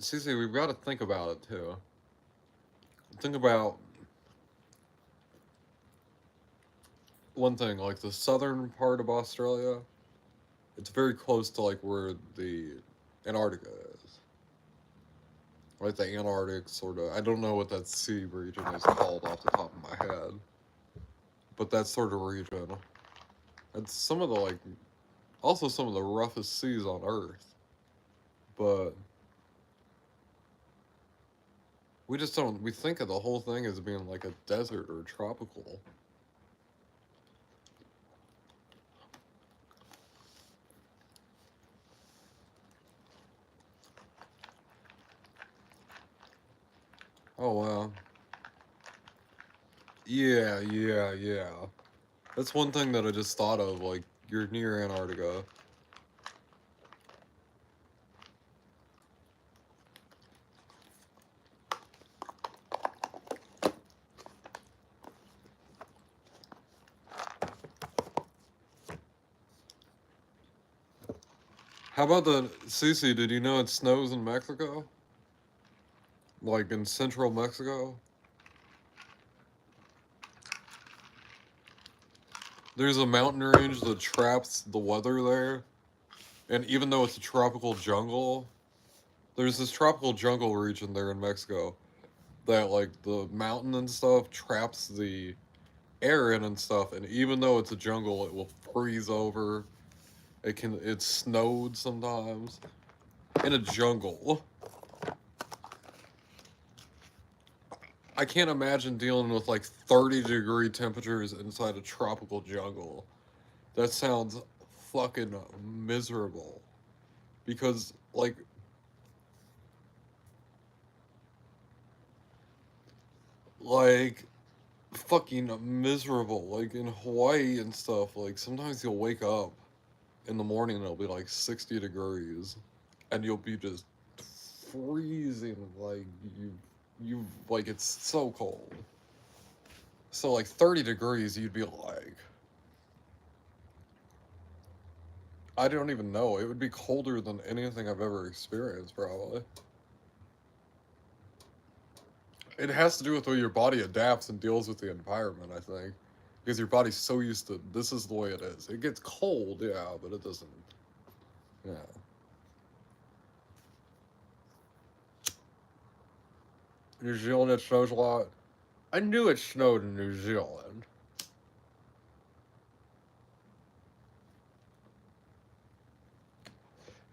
Cece, we've got to think about it too. Think about one thing, like the southern part of Australia. It's very close to like where the Antarctica is. Like the Antarctic sort of. I don't know what that sea region is called off the top of my head, but that sort of region. It's some of the like, also some of the roughest seas on Earth. But we just don't. We think of the whole thing as being like a desert or tropical. Oh wow. Yeah, yeah, yeah. That's one thing that I just thought of. Like you're near Antarctica. How about the Cece? Did you know it snows in Mexico? Like in central Mexico? There's a mountain range that traps the weather there. And even though it's a tropical jungle, there's this tropical jungle region there in Mexico that, like, the mountain and stuff traps the air in and stuff. And even though it's a jungle, it will freeze over. It's snowed sometimes in a jungle. I can't imagine dealing with like 30-degree temperatures inside a tropical jungle. That sounds fucking miserable. Because, like, fucking miserable. Like, in Hawaii and stuff, like, sometimes you'll wake up in the morning and it'll be like 60 degrees. And you'll be just freezing. Like, like, it's so cold. So, like, 30 degrees, you'd be like, I don't even know. It would be colder than anything I've ever experienced, probably. It has to do with the way your body adapts and deals with the environment, I think. Because your body's so used to this is the way it is. It gets cold, yeah, but it doesn't. Yeah. New Zealand, it snows a lot. I knew it snowed in New Zealand.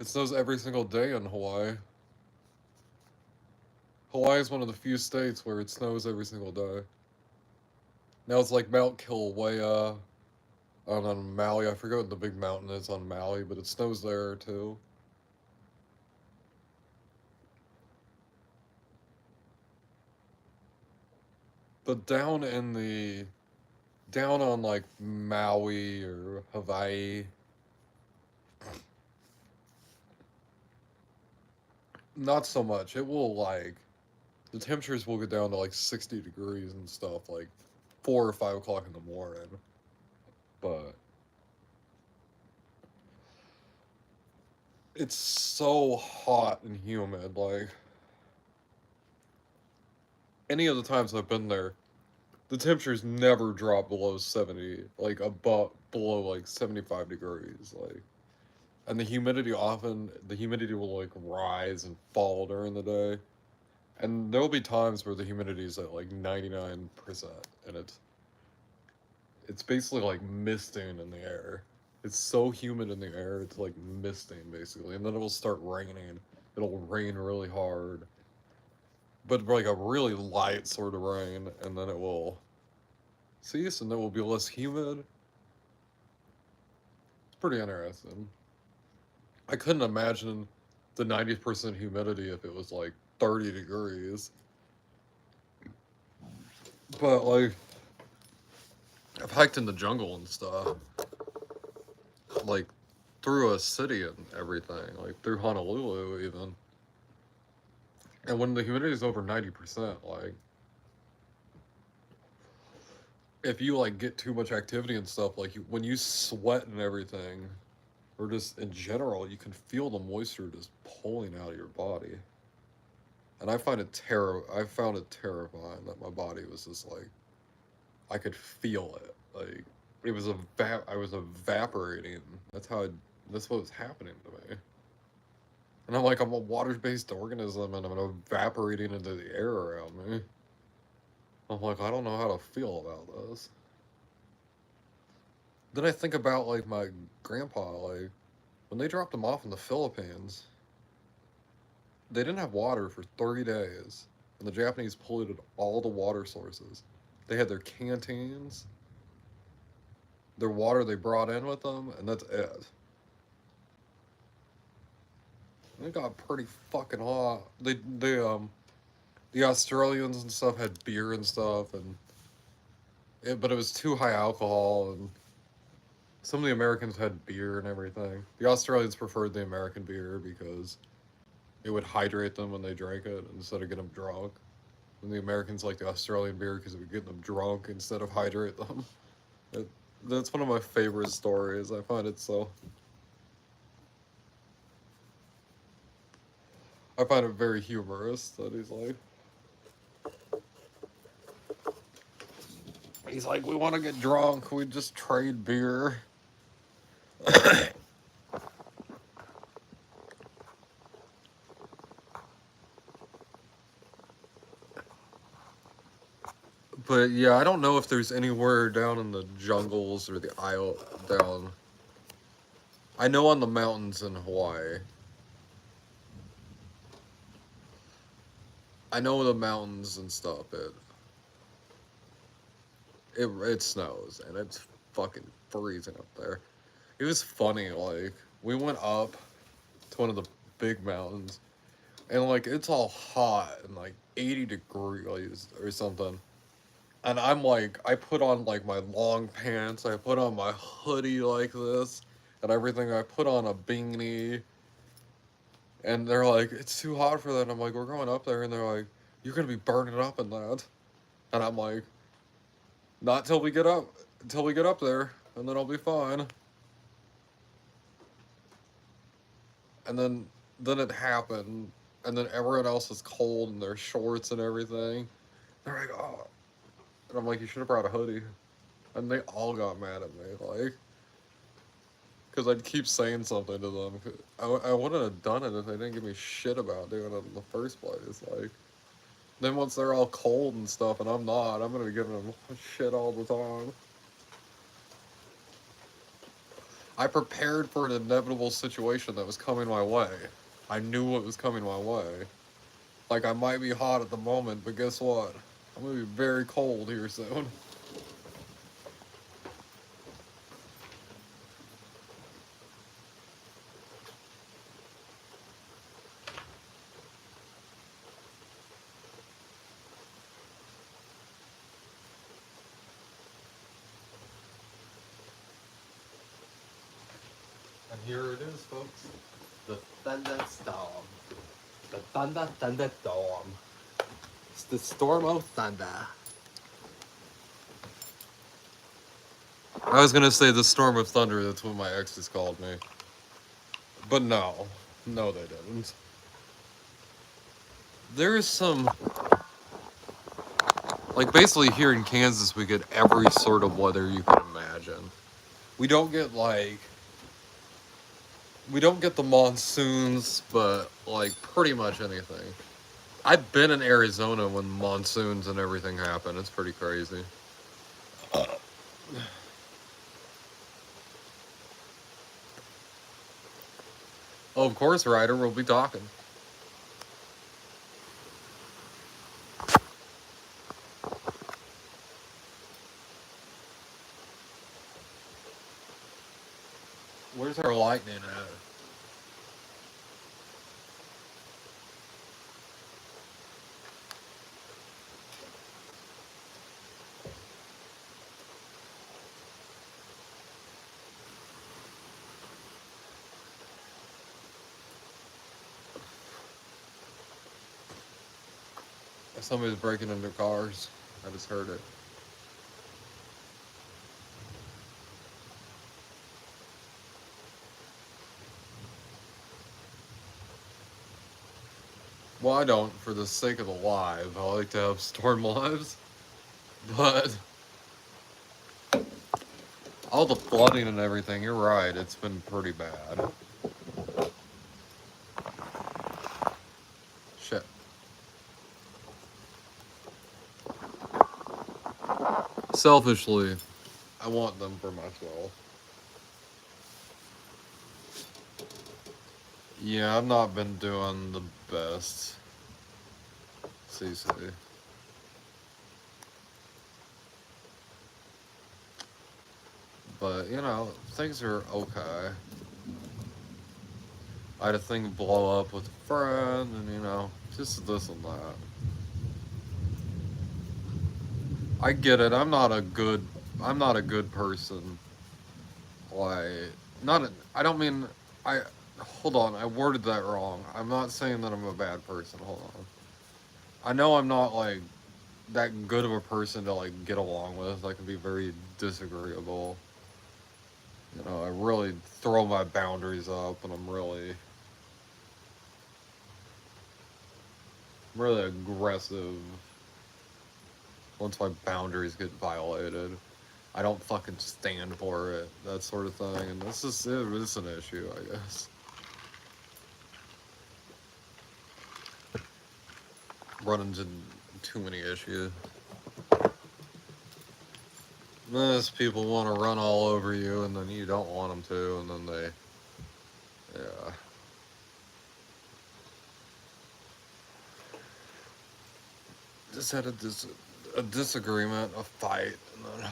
It snows every single day in Hawaii. Hawaii is one of the few states where it snows every single day. Now it's like Mount Kilauea on Maui. I forget what the big mountain is on Maui, but it snows there too. But down on like Maui or Hawaii, not so much. It will like the temperatures will get down to like 60 degrees and stuff, like 4 or 5 o'clock in the morning. But it's so hot and humid. Like any of the times I've been there, the temperatures never drop below 70, like above below like 75 degrees. Like and the humidity will like rise and fall during the day. And there'll be times where the humidity is at like 99%, and it's basically like misting in the air. It's so humid in the air, it's like misting basically, and then it will start raining. It'll rain really hard, but like a really light sort of rain, and then it will cease, and then it will be less humid. It's pretty interesting. I couldn't imagine the 90% humidity if it was like 30 degrees. But like I've hiked in the jungle and stuff, like through a city and everything, like through Honolulu even. And when the humidity is over 90%, like if you like get too much activity and stuff, like when you sweat and everything, or just in general, you can feel the moisture just pulling out of your body. And I found it terrifying that my body was just like I could feel it. Like it was I was evaporating. That's what was happening to me. And I'm like I'm a water-based organism and I'm evaporating into the air around me. I'm like I don't know how to feel about this. Then I think about like my grandpa, like when they dropped him off in the Philippines, they didn't have water for 30 days, and the Japanese polluted all the water sources. They had their canteens, their water they brought in with them, and that's it. And it got pretty fucking hot. The Australians and stuff had beer and stuff, but it was too high alcohol, and some of the Americans had beer and everything. The Australians preferred the American beer because it would hydrate them when they drank it instead of getting them drunk. And the Americans like the Australian beer because it would get them drunk instead of hydrate them. It, that's one of my favorite stories. I find it so. I find it very humorous that he's like, we want to get drunk. We just trade beer. But yeah, I don't know if there's anywhere down in the jungles or the isle down. I know on the mountains in Hawaii. I know the mountains and stuff. It snows and it's fucking freezing up there. It was funny. Like we went up to one of the big mountains, and like it's all hot and like 80 degrees or something. And I'm like, I put on like my long pants, I put on my hoodie like this, and everything. I put on a beanie, and they're like, it's too hot for that. And I'm like, we're going up there, and they're like, you're gonna be burning up in that. And I'm like, not till we get up, until we get up there, and then I'll be fine. And then it happened, and then everyone else is cold in their shorts and everything. They're like, oh, and I'm like, you should have brought a hoodie. And they all got mad at me, like, because I'd keep saying something to them. I wouldn't have done it if they didn't give me shit about doing it in the first place. Like, then once they're all cold and stuff, and I'm not, I'm gonna be giving them shit all the time. I prepared for an inevitable situation that was coming my way. I knew what was coming my way. Like, I might be hot at the moment, but guess what? I'm gonna be very cold here soon. And here it is, folks. The thunderstorm. The thunderstorm. It's the storm of thunder. I was gonna say the storm of thunder, that's what my exes called me. But no. No, they didn't. There is some. Like, basically, here in Kansas, we get every sort of weather you can imagine. We don't get, like. We don't get the monsoons, but, like, pretty much anything. I've been in Arizona when monsoons and everything happen. It's pretty crazy. Oh, of course, Ryder, we'll be talking. Where's our lightning at? Somebody's breaking into cars. I just heard it. Well, I don't, for the sake of the live. I like to have storm lives. But all the flooding and everything, you're right, it's been pretty bad. Shit. Selfishly, I want them for myself. Yeah, I've not been doing the best. CC. But, you know, things are okay. I had a thing blow up with a friend, and, you know, just this and that. I get it. I'm not a good person. Like, not. I don't mean. I. Hold on. I worded that wrong. I'm not saying that I'm a bad person. Hold on. I know I'm not like that good of a person to like get along with. I can be very disagreeable. You know, I really throw my boundaries up, and I'm really aggressive once my boundaries get violated. I don't fucking stand for it, that sort of thing, and this is it. It's an issue, I guess. Run into too many issues. Most people want to run all over you, and then you don't want them to, and then yeah. Just had a disagreement, a fight, and then.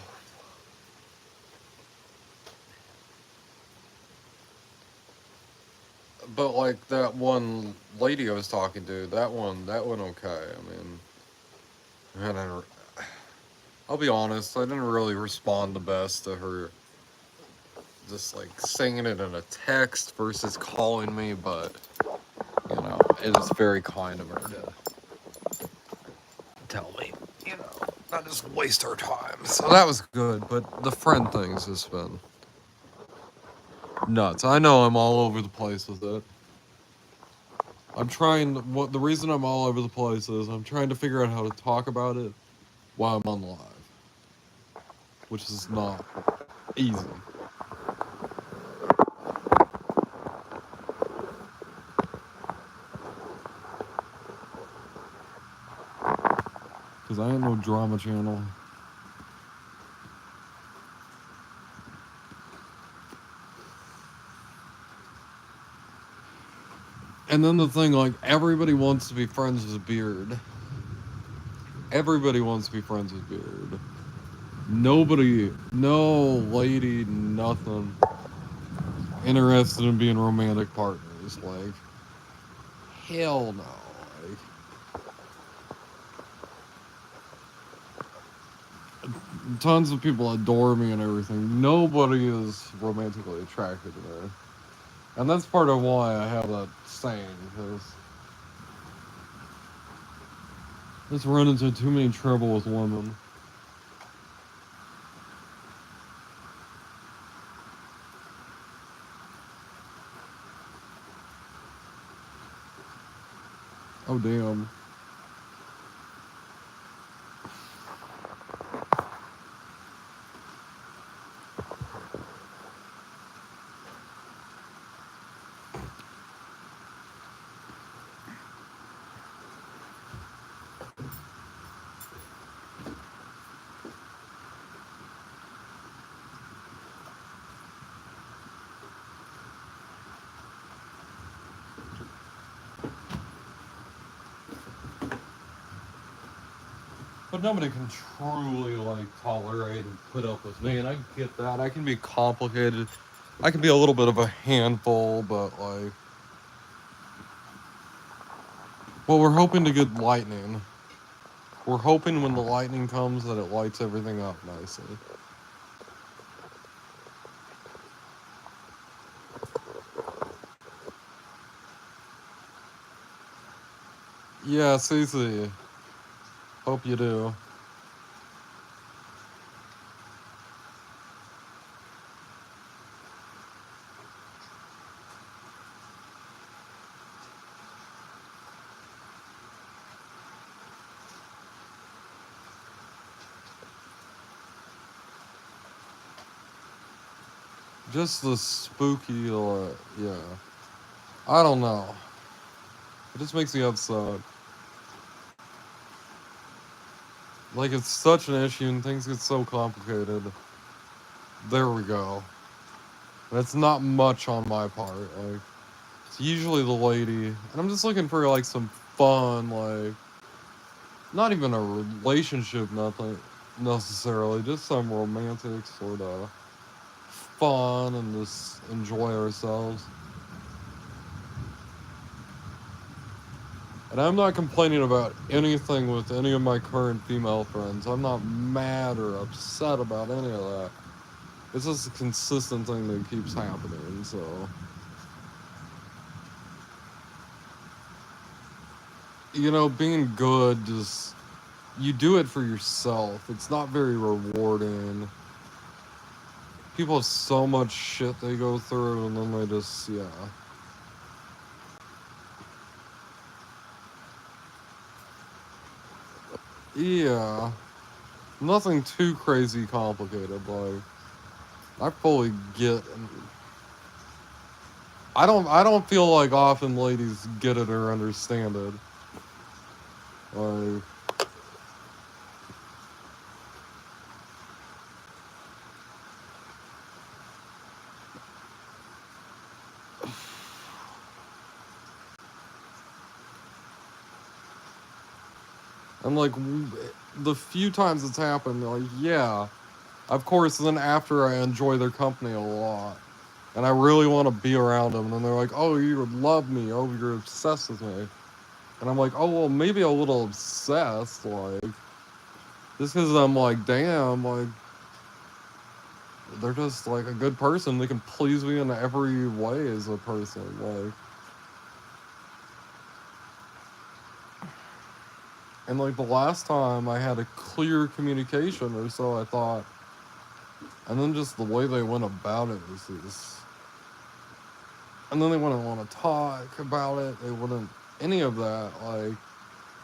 But like that one lady I was talking to, that one okay. I mean, I didn't, I'll be honest, I didn't really respond the best to her just like saying it in a text versus calling me, but you know, it is very kind of her to tell me, you know, not just waste our time. So that was good, but the friend thing's just been nuts. I know I'm all over the place with it. I'm trying, what the reason I'm all over the place is I'm trying to figure out how to talk about it while I'm on live, which is not easy. Because I ain't no drama channel. And then the thing, like, everybody wants to be friends with Beard. Everybody wants to be friends with Beard. Nobody, no lady, nothing interested in being romantic partners. Like, hell no. Like, tons of people adore me and everything. Nobody is romantically attracted to me. And that's part of why I have that saying, because I just run into too many trouble with women. Oh, damn. But nobody can truly like tolerate and put up with me, and I get that. I can be complicated. I can be a little bit of a handful, but like, well, we're hoping to get lightning. We're hoping when the lightning comes that it lights everything up nicely. Yeah, Cece. Hope you do. Just the spooky, yeah. I don't know. It just makes me upset. Like, it's such an issue and things get so complicated. There we go. That's not much on my part. Like, it's usually the lady. And I'm just looking for, like, some fun, like, not even a relationship, nothing necessarily. Just some romantic sort of fun and just enjoy ourselves. And I'm not complaining about anything with any of my current female friends. I'm not mad or upset about any of that. It's just a consistent thing that keeps happening, so. You know, being good, just. You do it for yourself. It's not very rewarding. People have so much shit they go through, and then they just, yeah. Yeah. Nothing too crazy complicated, like. I fully get. I don't feel like often ladies get it or understand it. Like, and like the few times it's happened, like, yeah, of course. Then after I enjoy their company a lot, and I really want to be around them, and then they're like, "Oh, you love me. Oh, you're obsessed with me," and I'm like, "Oh, well, maybe a little obsessed, like, just because I'm like, damn, like, they're just like a good person. They can please me in every way as a person, like." And like the last time I had a clear communication or so, I thought, and then just the way they went about it was just, and then they wouldn't want to talk about it. They wouldn't any of that. Like,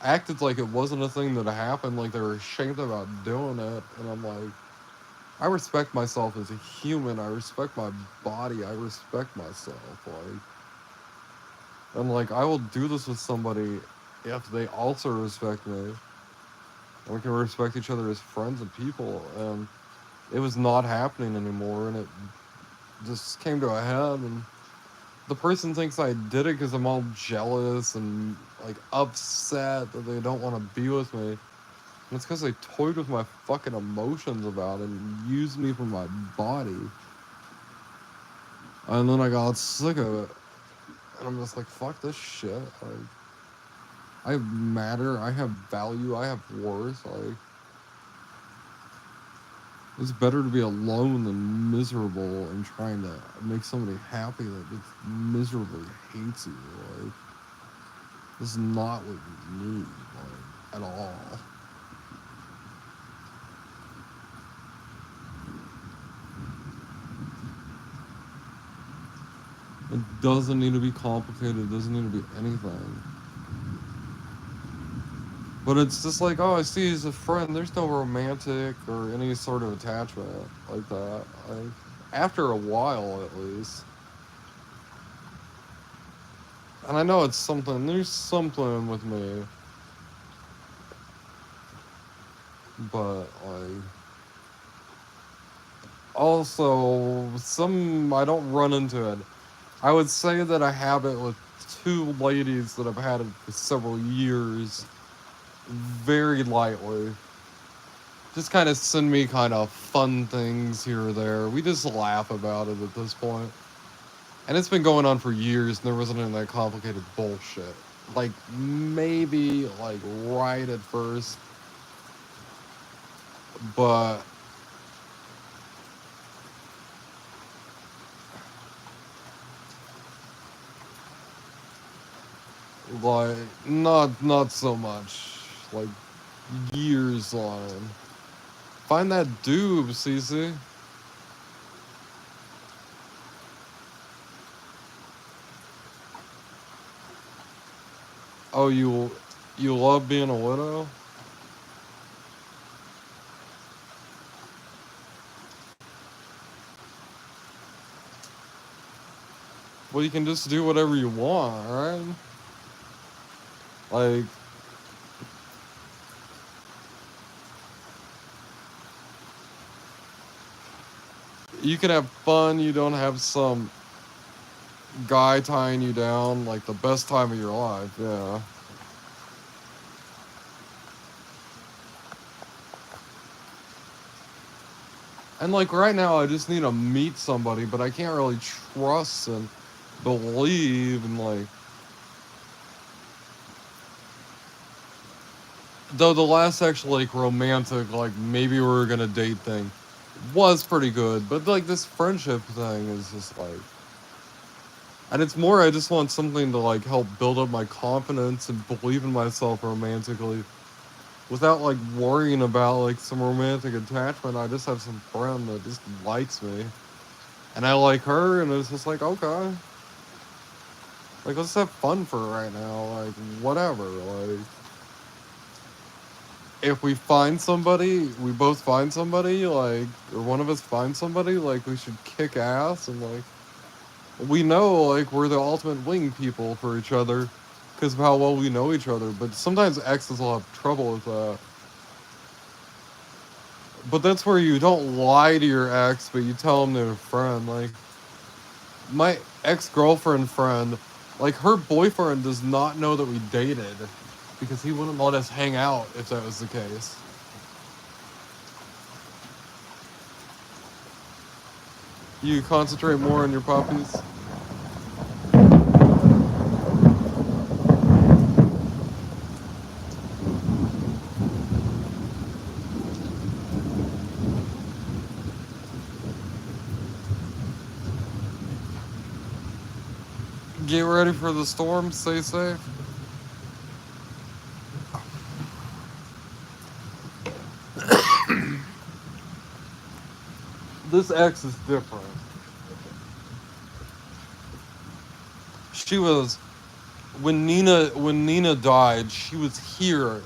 acted like it wasn't a thing that happened. Like they were ashamed about doing it. And I'm like, I respect myself as a human. I respect my body. I respect myself. Like, and like I will do this with somebody if they also respect me. And we can respect each other as friends and people. And it was not happening anymore, and it just came to a head. And the person thinks I did it because I'm all jealous and like upset that they don't want to be with me. And it's because they toyed with my fucking emotions about it and used me for my body. And then I got sick of it, and I'm just like, fuck this shit. Like, I matter. I have value. I have worth. Like, it's better to be alone than miserable and trying to make somebody happy that just miserably hates you. Like, this is not what you need, like, at all. It doesn't need to be complicated. It doesn't need to be anything. But it's just like, oh, I see he's a friend. There's no romantic or any sort of attachment like that. Like, after a while, at least. And I know it's something. There's something with me, but like, also some I don't run into it. I would say that I have it with two ladies that I've had it for several years, very lightly. Just kind of send me kind of fun things here or there. We just laugh about it at this point. And it's been going on for years, and there wasn't any of that complicated bullshit. Like, maybe, like, right at first, but, like, not so much. Like, years on. Find that doob, Cece. Oh, you love being a widow? Well, you can just do whatever you want, right? Like, you can have fun. You don't have some guy tying you down. Like the best time of your life. Yeah. And like right now, I just need to meet somebody, but I can't really trust and believe and like. Though the last actually like romantic, like maybe we were gonna date thing was pretty good, but like this friendship thing is just like, and it's more I just want something to like help build up my confidence and believe in myself romantically without like worrying about like some romantic attachment. I just have some friend that just likes me and I like her, and it's just like, okay, like let's have fun for right now, like whatever, like if we find somebody, we both find somebody, like, or one of us finds somebody, like, we should kick ass and, like, we know, like, we're the ultimate wing people for each other because of how well we know each other. But sometimes exes will have trouble with that. But that's where you don't lie to your ex, but you tell them they're a friend. Like, my ex girlfriend friend, like, her boyfriend does not know that we dated because he wouldn't let us hang out if that was the case. You concentrate more on your puppies. Get ready for the storm. Stay safe. This ex is different. She was when Nina died. She was here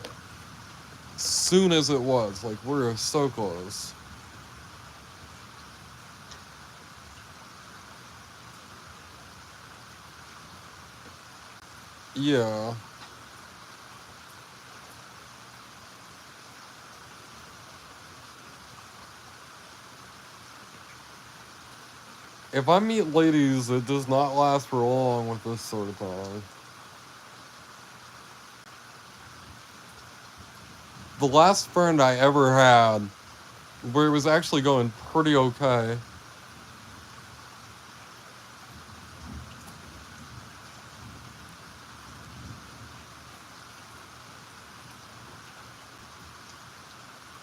soon as it was. Like we were so close. Yeah. If I meet ladies, it does not last for long with this sort of thing. The last friend I ever had, where it was actually going pretty okay.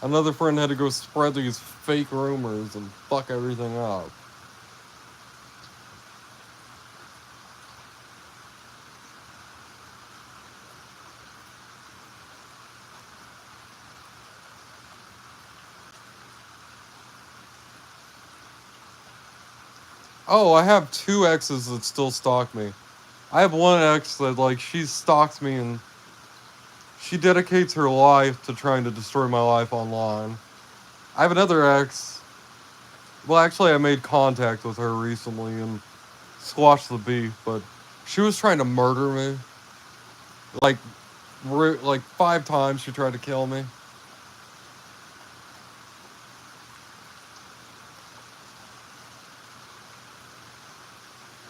Another friend had to go spread these fake rumors and fuck everything up. Oh, I have two exes that still stalk me. I have one ex that like she stalks me and she dedicates her life to trying to destroy my life online. I have another ex. Well, actually, I made contact with her recently and squashed the beef, but she was trying to murder me. Like, like 5 times she tried to kill me.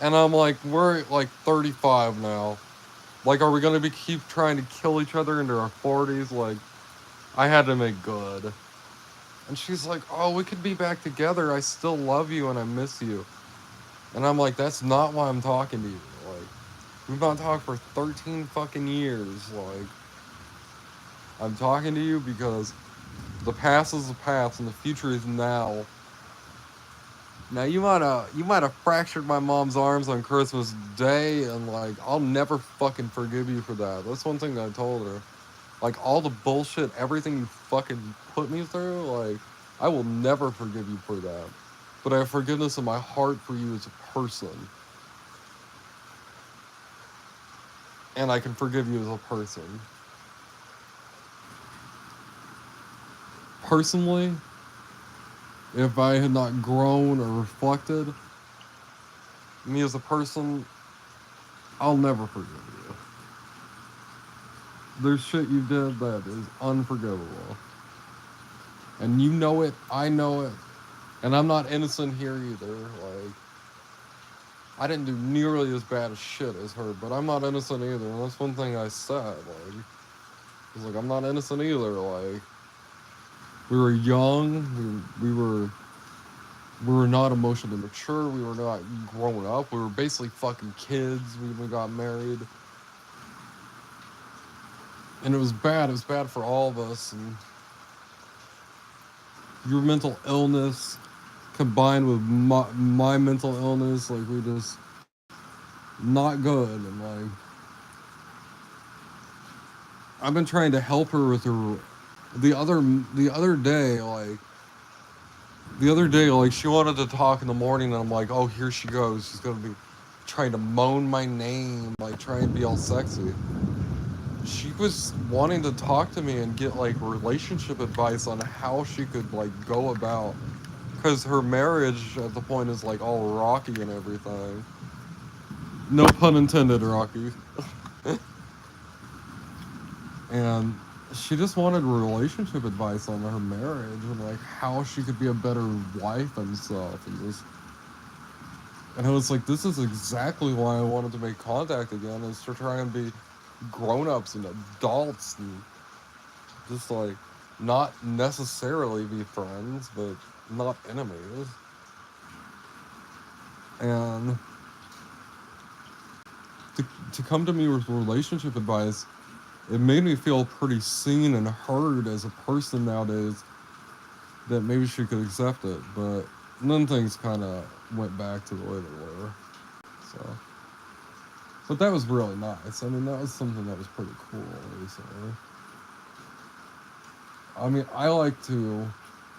And I'm like, we're like 35 now. Like, are we gonna be keep trying to kill each other into our 40s? Like, I had to make good. And she's like, oh, we could be back together. I still love you and I miss you. And I'm like, that's not why I'm talking to you. Like, we've not talked for 13 fucking years. Like, I'm talking to you because the past is the past and the future is now. Now you might have fractured my mom's arms on Christmas Day, and like I'll never fucking forgive you for that. That's one thing I told her. Like all the bullshit, everything you fucking put me through, like I will never forgive you for that. But I have forgiveness in my heart for you as a person. And I can forgive you as a person. Personally, if I had not grown or reflected me as a person, I'll never forgive you. There's shit you did that is unforgivable. And you know it, I know it, and I'm not innocent here either. Like, I didn't do nearly as bad as shit as her, but I'm not innocent either. And that's one thing I said. Like, I was like, I'm not innocent either. Like, we were young, we were not emotionally mature, we were not grown up, we were basically fucking kids when we got married. And it was bad. It was bad for all of us. And your mental illness combined with my mental illness, like we just not good. And like I've been trying to help her with her the other the other day, like she wanted to talk in the morning, and I'm like, oh, here she goes. She's gonna be trying to moan my name, like trying to be all sexy. She was wanting to talk to me and get like relationship advice on how she could like go about, because her marriage at the point is like all rocky and everything. No pun intended, Rocky. And she just wanted relationship advice on her marriage and like how she could be a better wife and stuff. And I was like, this is exactly why I wanted to make contact again, is to try and be grown-ups and adults and just like not necessarily be friends, but not enemies. And to come to me with relationship advice, it made me feel pretty seen and heard as a person nowadays, that maybe she could accept it. But then things kind of went back to the way they were. So, but that was really nice. I mean, that was something that was pretty cool recently. I mean, I like to,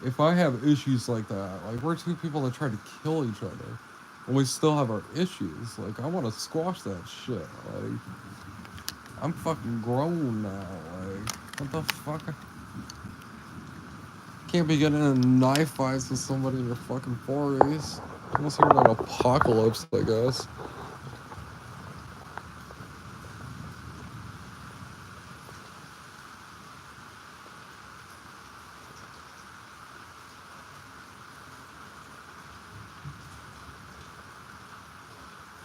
if I have issues like that, like we're two people that try to kill each other, and we still have our issues. Like I want to squash that shit. Like I'm fucking grown now. Like what the fuck? Can't be getting in knife fights with somebody in your fucking 40s. Unless you're in an apocalypse, I guess.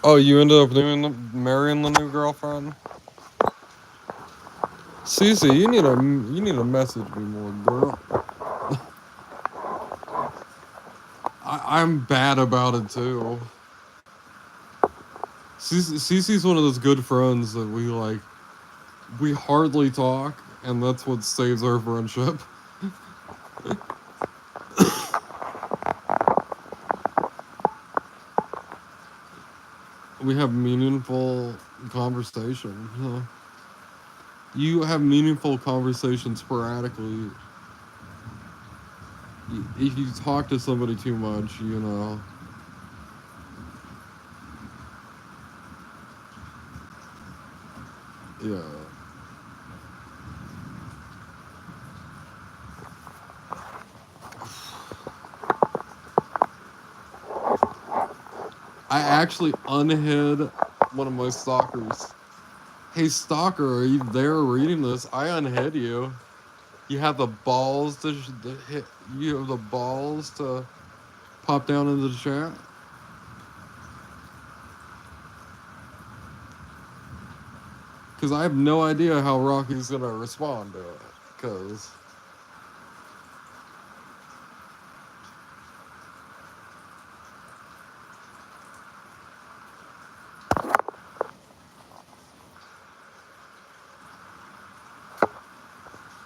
Oh, you ended up marrying the new girlfriend? Cece, you need to message me more, girl. I'm bad about it too. Cece's one of those good friends that we hardly talk, and that's what saves our friendship. We have meaningful conversation. Huh? You have meaningful conversations sporadically. If you talk to somebody too much, yeah. I actually unhid one of my stalkers. Hey, stalker, are you there reading this? I unhid you. You have the balls to hit. You have the balls to pop down into the chat. Because I have no idea how Rocky's gonna respond to it. Because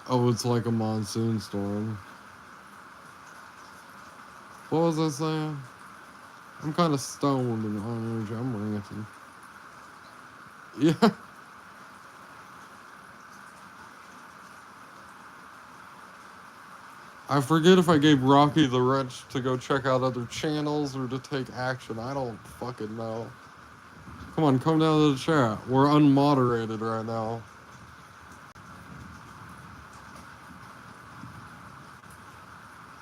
oh, it's like a monsoon storm. What was I saying? I'm kind of stoned and on energy. I'm ranting. Yeah. I forget if I gave Rocky the wrench to go check out other channels or to take action. I don't fucking know. Come on, come down to the chat. We're unmoderated right now.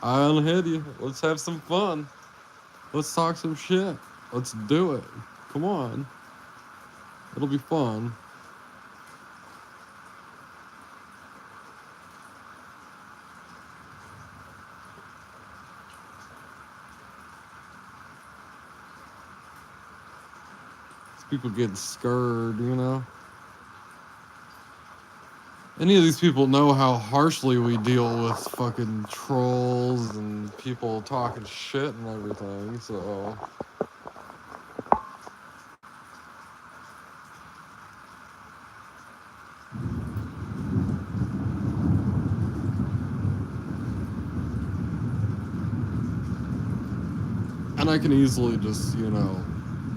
I unhid you. Let's have some fun. Let's talk some shit. Let's do it. Come on. It'll be fun. People get scared, you know? Any of these people know how harshly we deal with fucking trolls and people talking shit and everything, so... And I can easily just, you know,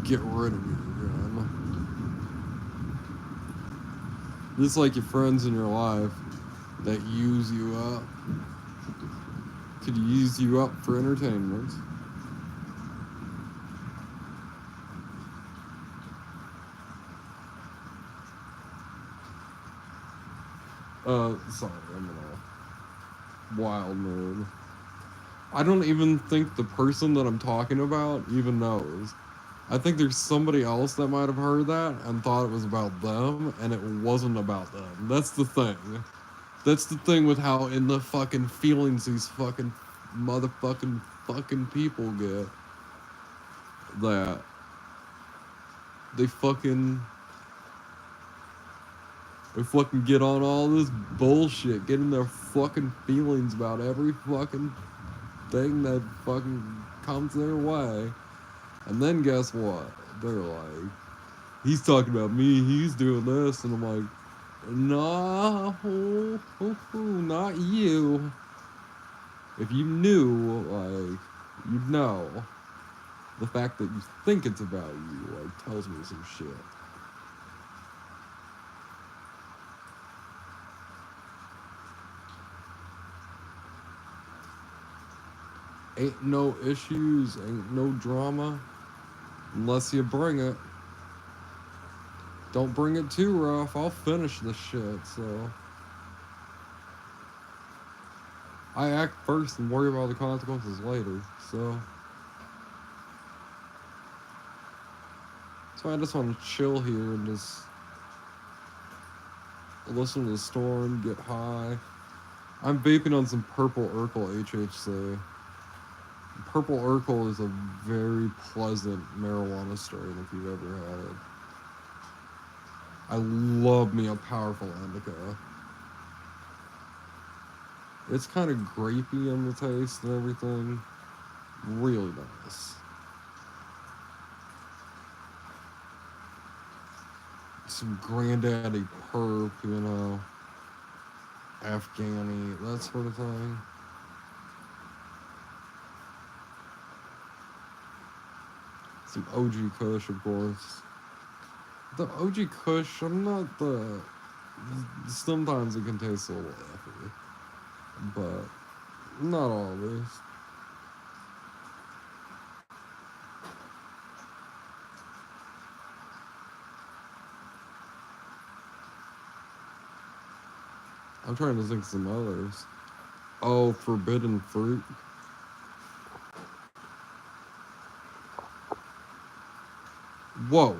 get rid of you again. Just like your friends in your life that use you up. Could use you up for entertainment. Sorry, I'm in a wild mood. I don't even think the person that I'm talking about even knows. I think there's somebody else that might have heard that and thought it was about them, and it wasn't about them. That's the thing. That's the thing with how in the fucking feelings these fucking fucking people get. That they fucking get on all this bullshit, getting their fucking feelings about every fucking thing that fucking comes their way. And then guess what? They're like, he's talking about me, he's doing this, and I'm like, no, not you. If you knew, like, you'd know. The fact that you think it's about you, like, tells me some shit. Ain't no issues, ain't no drama, unless you bring it. Don't bring it too rough, I'll finish this shit, so... I act first and worry about the consequences later, so... So I just want to chill here and just... listen to the storm, get high. I'm vaping on some Purple Urkel HHC. Purple Urkel is a very pleasant marijuana strain if you've ever had it. I love me a powerful indica. It's kind of grapey in the taste and everything. Really nice. Some granddaddy perp, you know. Afghani, that sort of thing. Some OG Kush, of course. The OG Kush, I'm not the... Sometimes it can taste a little iffy. But not always. I'm trying to think of some others. Oh, Forbidden Fruit. Whoa.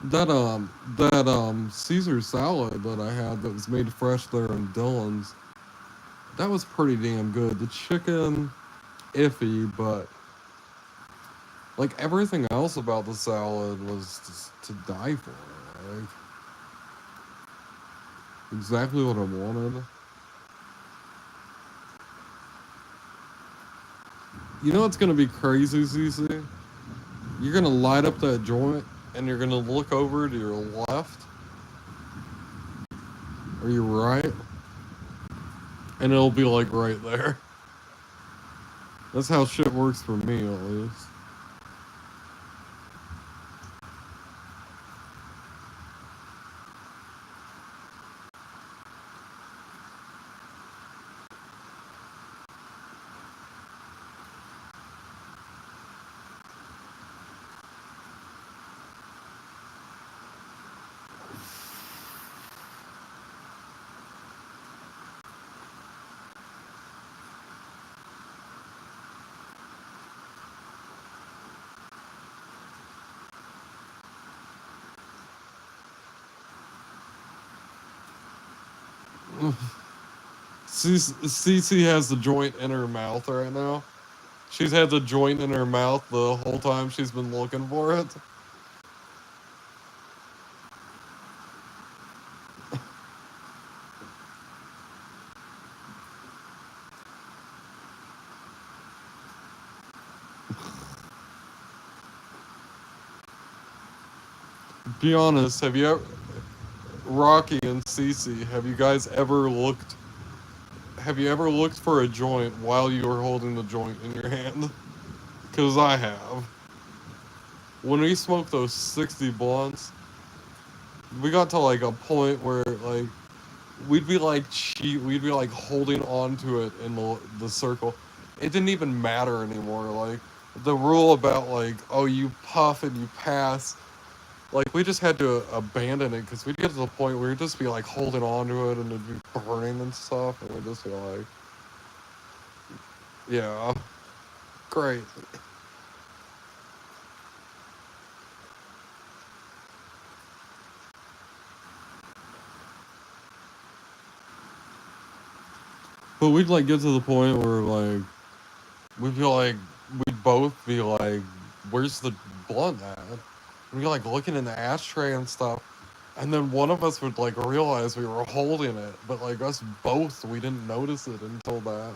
That Caesar salad that I had that was made fresh there in Dillon's, that was pretty damn good. The chicken, iffy, but like everything else about the salad was just to die for. Like, Exactly what I wanted. You know what's gonna be crazy, CC? You're gonna light up that joint and you're gonna look over to your left or your right, and it'll be like right there. That's how shit works for me, at least. Cece has the joint in her mouth right now. She's had the joint in her mouth the whole time she's been looking for it. Be honest, have you ever, Rocky and Cece, have you guys ever looked? Have you ever looked for a joint while you were holding the joint in your hand? Because I have. When we smoked those 60 blunts, we got to like a point where like we'd be like holding on to it in the circle. It didn't even matter anymore. Like the rule about like, oh, you puff and you pass, like we just had to abandon it because we'd get to the point where we'd just be like holding on to it and it'd be burning and stuff, and we'd just be like, yeah, great. But we'd like get to the point where like we'd be like, we'd both be like, where's the blunt at? We'd be like looking in the ashtray and stuff. And then one of us would like realize we were holding it, but like us both, we didn't notice it until that.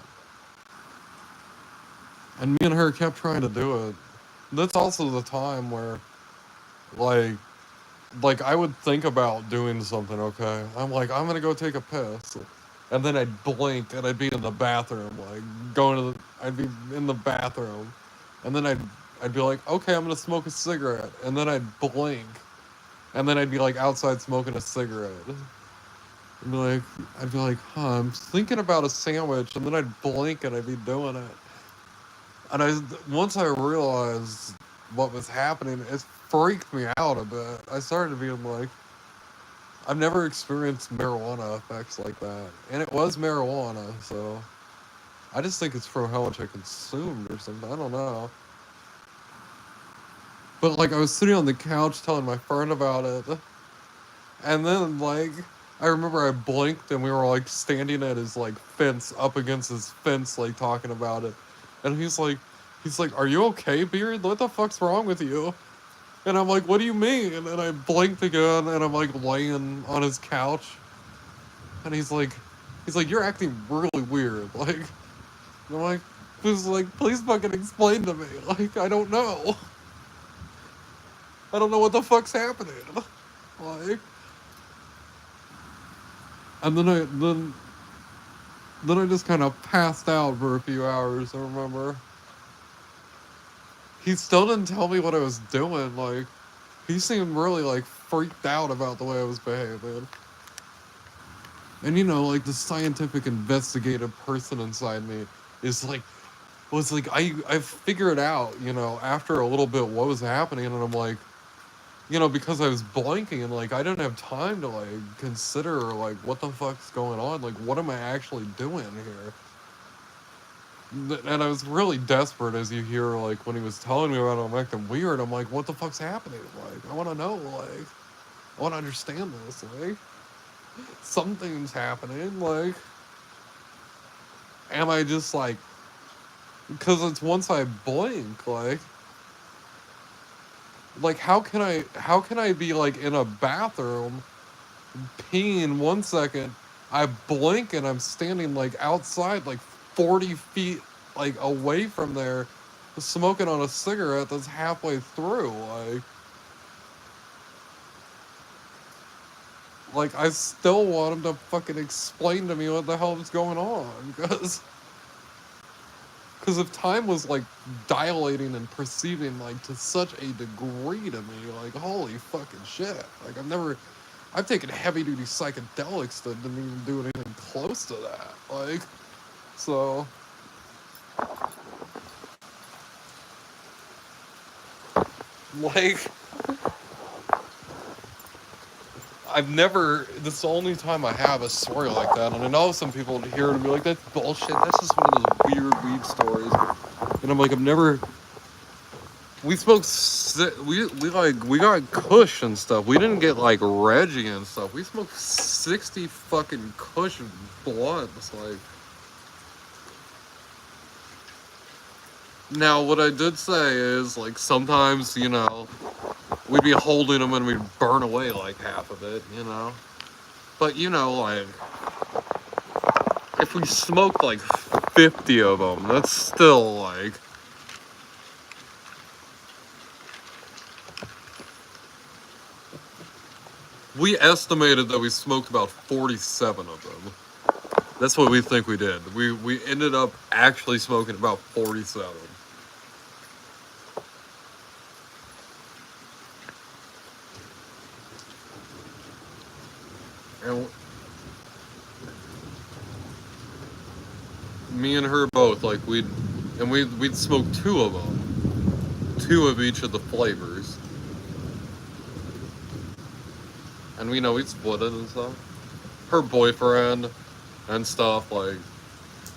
And me and her kept trying to do it. That's also the time where like I would think about doing something, okay? I'm like, I'm gonna go take a piss. And then I'd blink and I'd be in the bathroom, like going to the I'd be in the bathroom. And then I'd be like, okay, I'm gonna smoke a cigarette. And then I'd blink. And then I'd be like outside smoking a cigarette. I'd be like, huh, I'm thinking about a sandwich, and then I'd blink and I'd be doing it. And once I realized what was happening, it freaked me out a bit. I started being like, I've never experienced marijuana effects like that, and it was marijuana, so I just think it's from how much I consumed or something. I don't know. But like, I was sitting on the couch telling my friend about it, and then like I remember I blinked and we were like standing at his like fence up against his fence like talking about it. And he's like, "Are you okay, Beard? What the fuck's wrong with you?" And I'm like, "What do you mean?" And then I blinked again and I'm like laying on his couch. And he's like, "You're acting really weird." Like, and I'm like, please fucking explain to me. Like, I don't know. I don't know what the fuck's happening. Like, and then I just kind of passed out for a few hours. I remember he still didn't tell me what I was doing. Like he seemed really like freaked out about the way I was behaving. And you know, like the scientific investigative person inside me is like was like I figured out, you know, after a little bit what was happening, and I'm like, you know, because I was blanking and like I didn't have time to like consider like what the fuck's going on, like what am I actually doing here? And I was really desperate, as you hear, like when he was telling me about it, I'm acting weird. I'm like, what the fuck's happening? Like, I want to know. Like, I want to understand this. Like, something's happening. Like, am I just like, because it's once I blink, like how can I be like in a bathroom peeing 1 second. I blink and I'm standing like outside, like 40 feet like away from there, smoking on a cigarette that's halfway through. Like I still want him to fucking explain to me what the hell is going on, because if time was like dilating and perceiving like to such a degree to me, like holy fucking shit. Like I've taken heavy duty psychedelics that didn't even do anything close to that. Like, so, like, this is the only time I have a story like that. And I know some people hear it and be like, that's bullshit. That's just one of those weird weed stories. And I'm like, we smoked, we got Kush and stuff. We didn't get like Reggie and stuff. We smoked 60 fucking Kush blunts. Like, now what I did say is, like, sometimes, we'd be holding them and we'd burn away like half of it. But, like, if we smoked like 50 of them, that's still like, we estimated that we smoked about 47 of them. That's what we think we did. We ended up actually smoking about 47. And me and her both, like, we'd smoke two of them, two of each of the flavors, and we'd split it and stuff. Her boyfriend and stuff, like,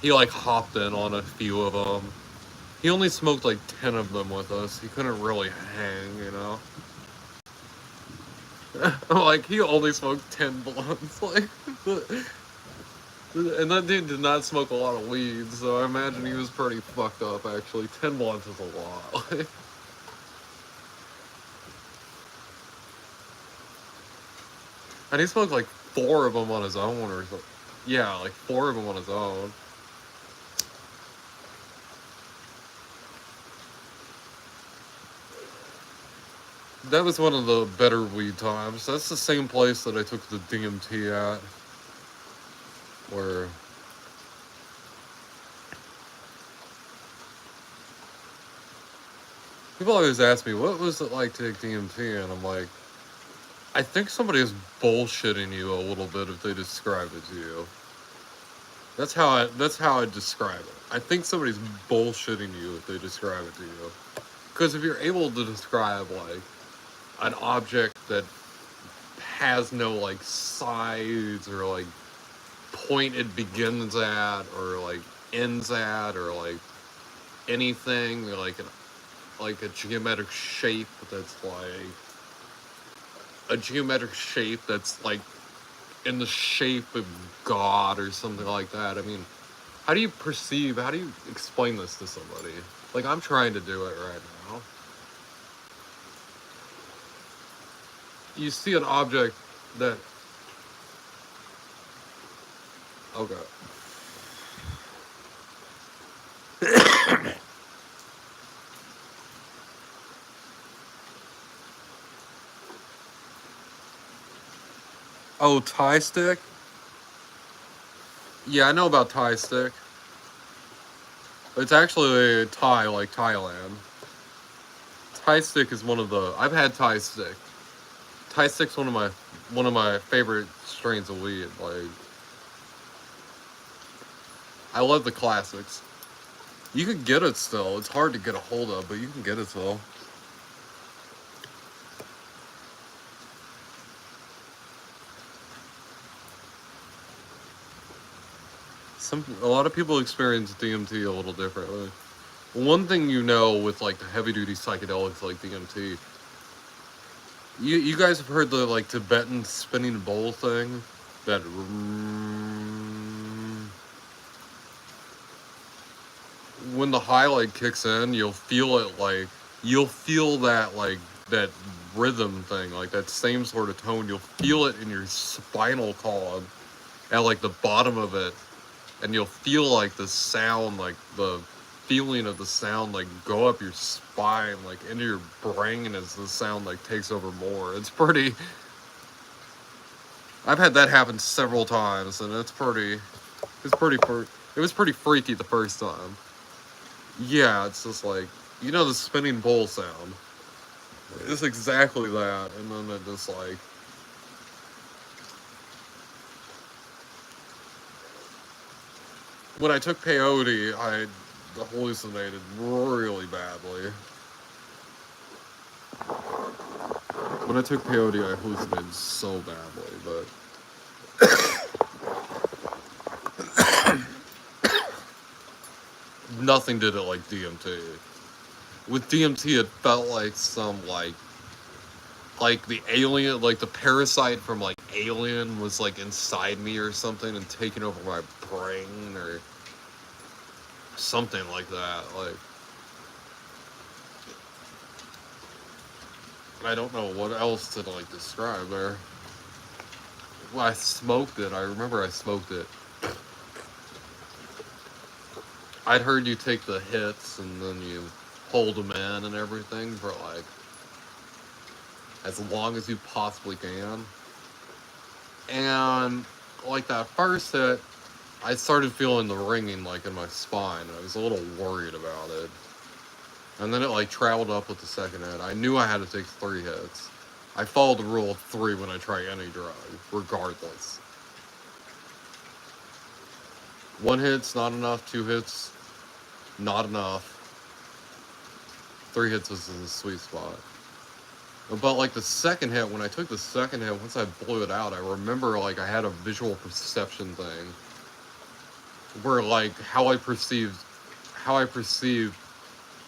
he like hopped in on a few of them. He only smoked like 10 of them with us. He couldn't really hang. Like, he only smoked 10 blunts. Like, and that dude did not smoke a lot of weed, so I imagine he was pretty fucked up, actually. 10 blunts is a lot. And he smoked like 4 of them on his own or something. Yeah, like 4 of them on his own. That was one of the better weed times. That's the same place that I took the DMT at. Where people always ask me, what was it like to take DMT? And I'm like, I think somebody is bullshitting you a little bit if they describe it to you. That's how I describe it. I think somebody's bullshitting you if they describe it to you. Because if you're able to describe, like, an object that has no, like, sides or, like, point it begins at or, like, ends at or, like, anything, or, like, a geometric shape that's, like, in the shape of God or something like that. I mean, how do you explain this to somebody? Like, I'm trying to do it right now. You see an object that... Okay. Oh, Thai stick? Yeah, I know about Thai stick. It's actually a Thai, like Thailand. Thai stick is one of the... I've had Thai stick. Thai stick's one of my favorite strains of weed. Like, I love the classics. You can get it still. It's hard to get a hold of, but you can get it still. A lot of people experience DMT a little differently. One thing with like the heavy duty psychedelics like DMT, you guys have heard the like Tibetan spinning bowl thing? That when the high like kicks in, you'll feel that rhythm thing, like that same sort of tone. You'll feel it in your spinal column at like the bottom of it, and you'll feel like the sound, like the feeling of the sound, like go up your spine, like into your brain as the sound like takes over more. It's pretty. I've had that happen several times, and it's pretty. It's pretty. It was pretty freaky the first time. Yeah, it's just like the spinning bowl sound. It's exactly that, and then it just like when I took peyote, I hallucinated really badly. When I took peyote, I hallucinated so badly, but nothing did it like DMT. With DMT, it felt like some like the alien, like the parasite from like Alien was like inside me or something and taking over my brain or something like that. Like I don't know what else to like describe there. Well, I smoked it. I remember I smoked it. I'd heard you take the hits and then you hold them in and everything for like as long as you possibly can. And like that first hit, I started feeling the ringing like in my spine. I was a little worried about it. And then it like traveled up with the second hit. I knew I had to take 3 hits. I follow the rule of 3 when I try any drug, regardless. 1 hit's not enough, 2 hits, not enough. 3 hits is the sweet spot. But like the second hit, when I took the second hit, once I blew it out, I remember like I had a visual perception thing where like how I perceived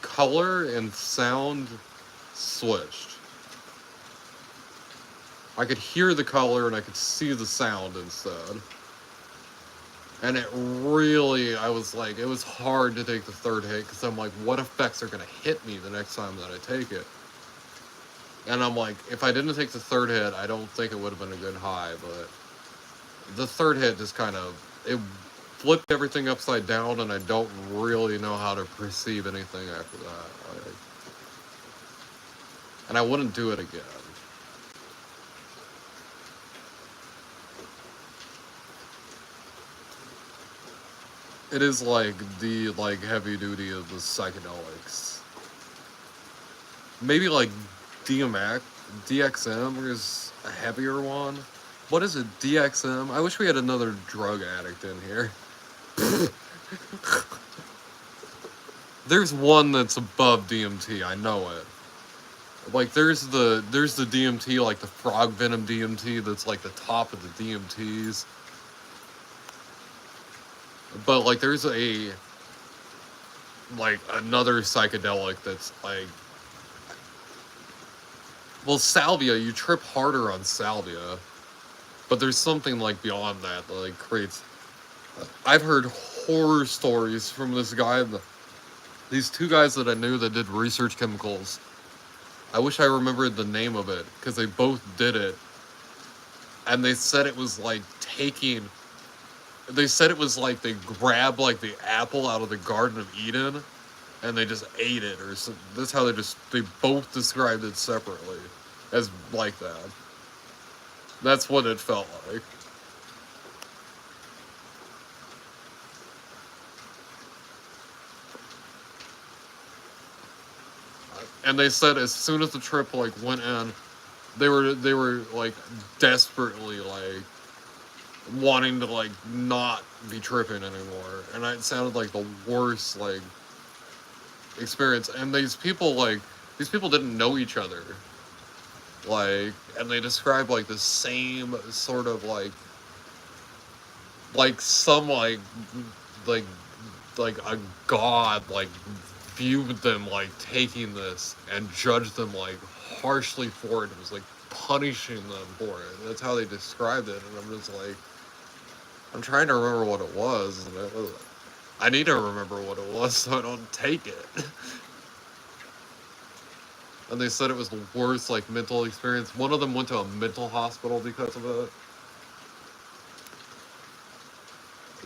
color and sound switched. I could hear the color and I could see the sound instead. And it really, I was like, it was hard to take the third hit because I'm like, what effects are going to hit me the next time that I take it? And I'm like, if I didn't take the third hit, I don't think it would have been a good high, but the third hit just kind of, it flipped everything upside down, and I don't really know how to perceive anything after that. Like, and I wouldn't do it again. It is like the like heavy duty of the psychedelics. Maybe like DXM is a heavier one. What is it? DXM? I wish we had another drug addict in here. There's one that's above DMT, I know it. Like there's the DMT, like the frog venom DMT that's like the top of the DMTs. But like there's like another psychedelic that's like, well, salvia, you trip harder on salvia. But there's something like beyond that like creates. I've heard horror stories from this guy, these 2 guys that I knew that did research chemicals. I wish I remembered the name of it because they both did it, and they said it was like taking. They said it was like they grabbed like the apple out of the Garden of Eden, and they just ate it, or so, that's how they both described it separately, as like that. That's what it felt like. And they said as soon as the trip like went in, they were like desperately like wanting to like not be tripping anymore, and it sounded like the worst like experience. And these people didn't know each other, like, and they described like the same sort of like some like like a god like viewed them like taking this and judged them like harshly for it. It was like punishing them for it. That's how they described it, and I'm just like, I'm trying to remember what it was, and I need to remember what it was so I don't take it. and they said it was the worst like mental experience. One of them went to a mental hospital because of it.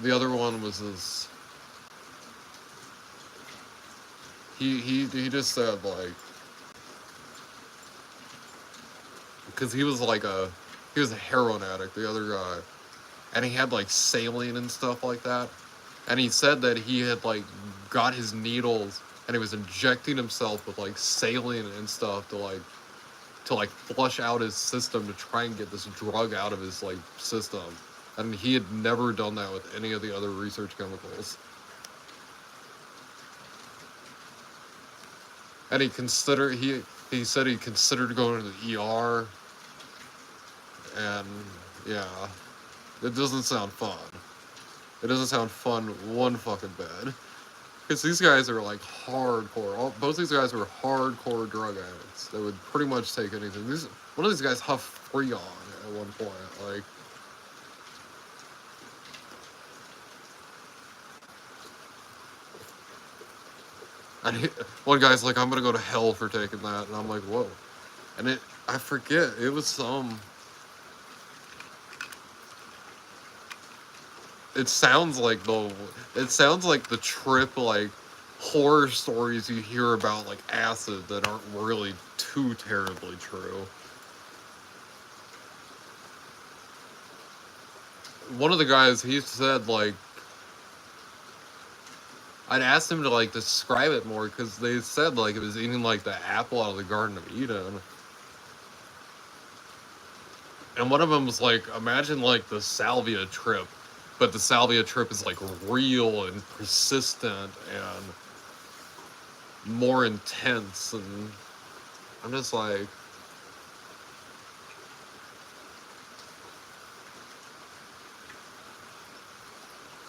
The other one was this. He just said like, because he was a heroin addict, the other guy, and he had like saline and stuff like that, and he said that he had like got his needles and he was injecting himself with like saline and stuff to like flush out his system to try and get this drug out of his like system, and he had never done that with any of the other research chemicals. And he said he considered going to the ER, and yeah, it doesn't sound fun. It doesn't sound fun one fucking bit. Because these guys are like hardcore. Both these guys were hardcore drug addicts. They would pretty much take anything. One of these guys huffed Freon at one point. Like, and one guy's like, "I'm gonna go to hell for taking that," and I'm like, "Whoa!" And I forget, it was some. It sounds like the trip like horror stories you hear about like acid that aren't really too terribly true. One of the guys, he said like, I'd asked him to like describe it more because they said like it was eating like the apple out of the Garden of Eden. And one of them was like, imagine like the salvia trip, but the salvia trip is like real and persistent and more intense. And I'm just like,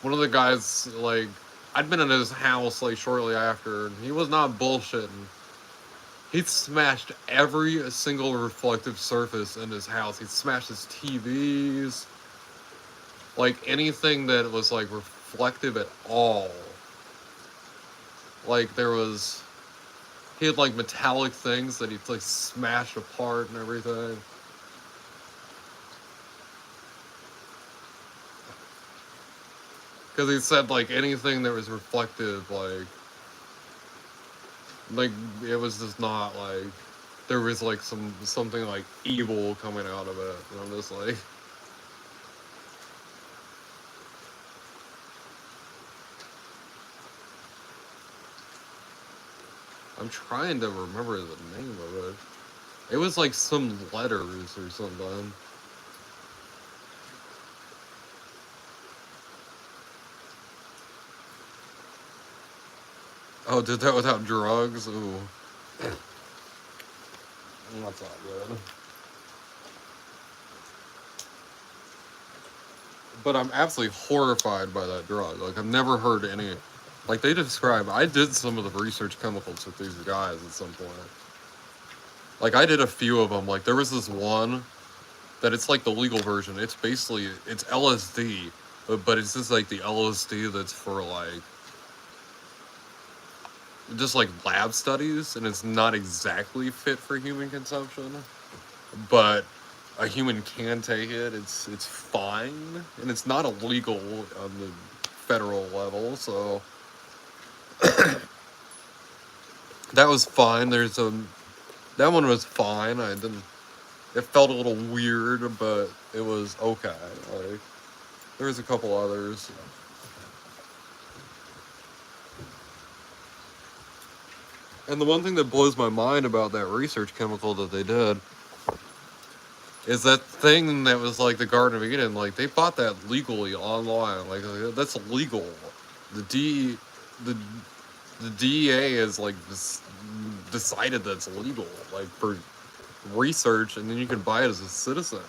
one of the guys, like, I'd been in his house like shortly after, and he was not bullshitting. He'd smashed every single reflective surface in his house. He'd smashed his TVs, like anything that was like reflective at all. Like he had like metallic things that he'd like smashed apart and everything. Because he said like anything that was reflective, like it was just not like there was like something like evil coming out of it. And I'm just like, I'm trying to remember the name of it. It was like some letters or something. Oh, did that without drugs? Ooh. That's not good. But I'm absolutely horrified by that drug. Like, I've never heard any. Like, they describe. I did some of the research chemicals with these guys at some point. Like, I did a few of them. Like, there was this one that it's like the legal version. It's basically. It's LSD. But it's just like the LSD that's for, like. Just like lab studies. And it's not exactly fit for human consumption. But a human can take it. It's fine, and it's not illegal on the federal level. So that was fine. That one was fine. I didn't. It felt a little weird, but it was okay. Like there was a couple others. And the one thing that blows my mind about that research chemical that they did is that thing that was like the Garden of Eden. Like they bought that legally online. Like that's legal. The D, the the DEA has like decided that's legal, like for research, and then you can buy it as a citizen.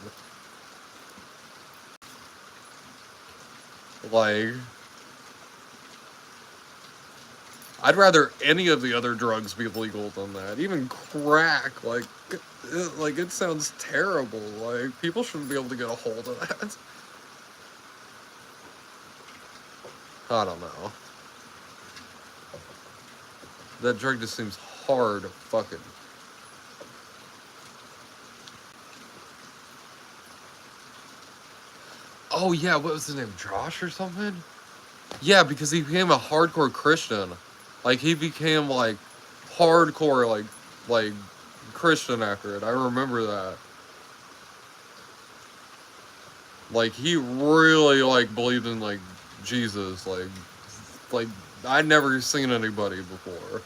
Like, I'd rather any of the other drugs be legal than that. Even crack, like it sounds terrible. Like people shouldn't be able to get a hold of that. I don't know. That drug just seems hard fucking. Oh yeah, what was his name? Josh or something? Yeah, because he became a hardcore Christian. Like he became like hardcore like Christian after it. I remember that. Like he really like believed in like Jesus. Like I'd never seen anybody before.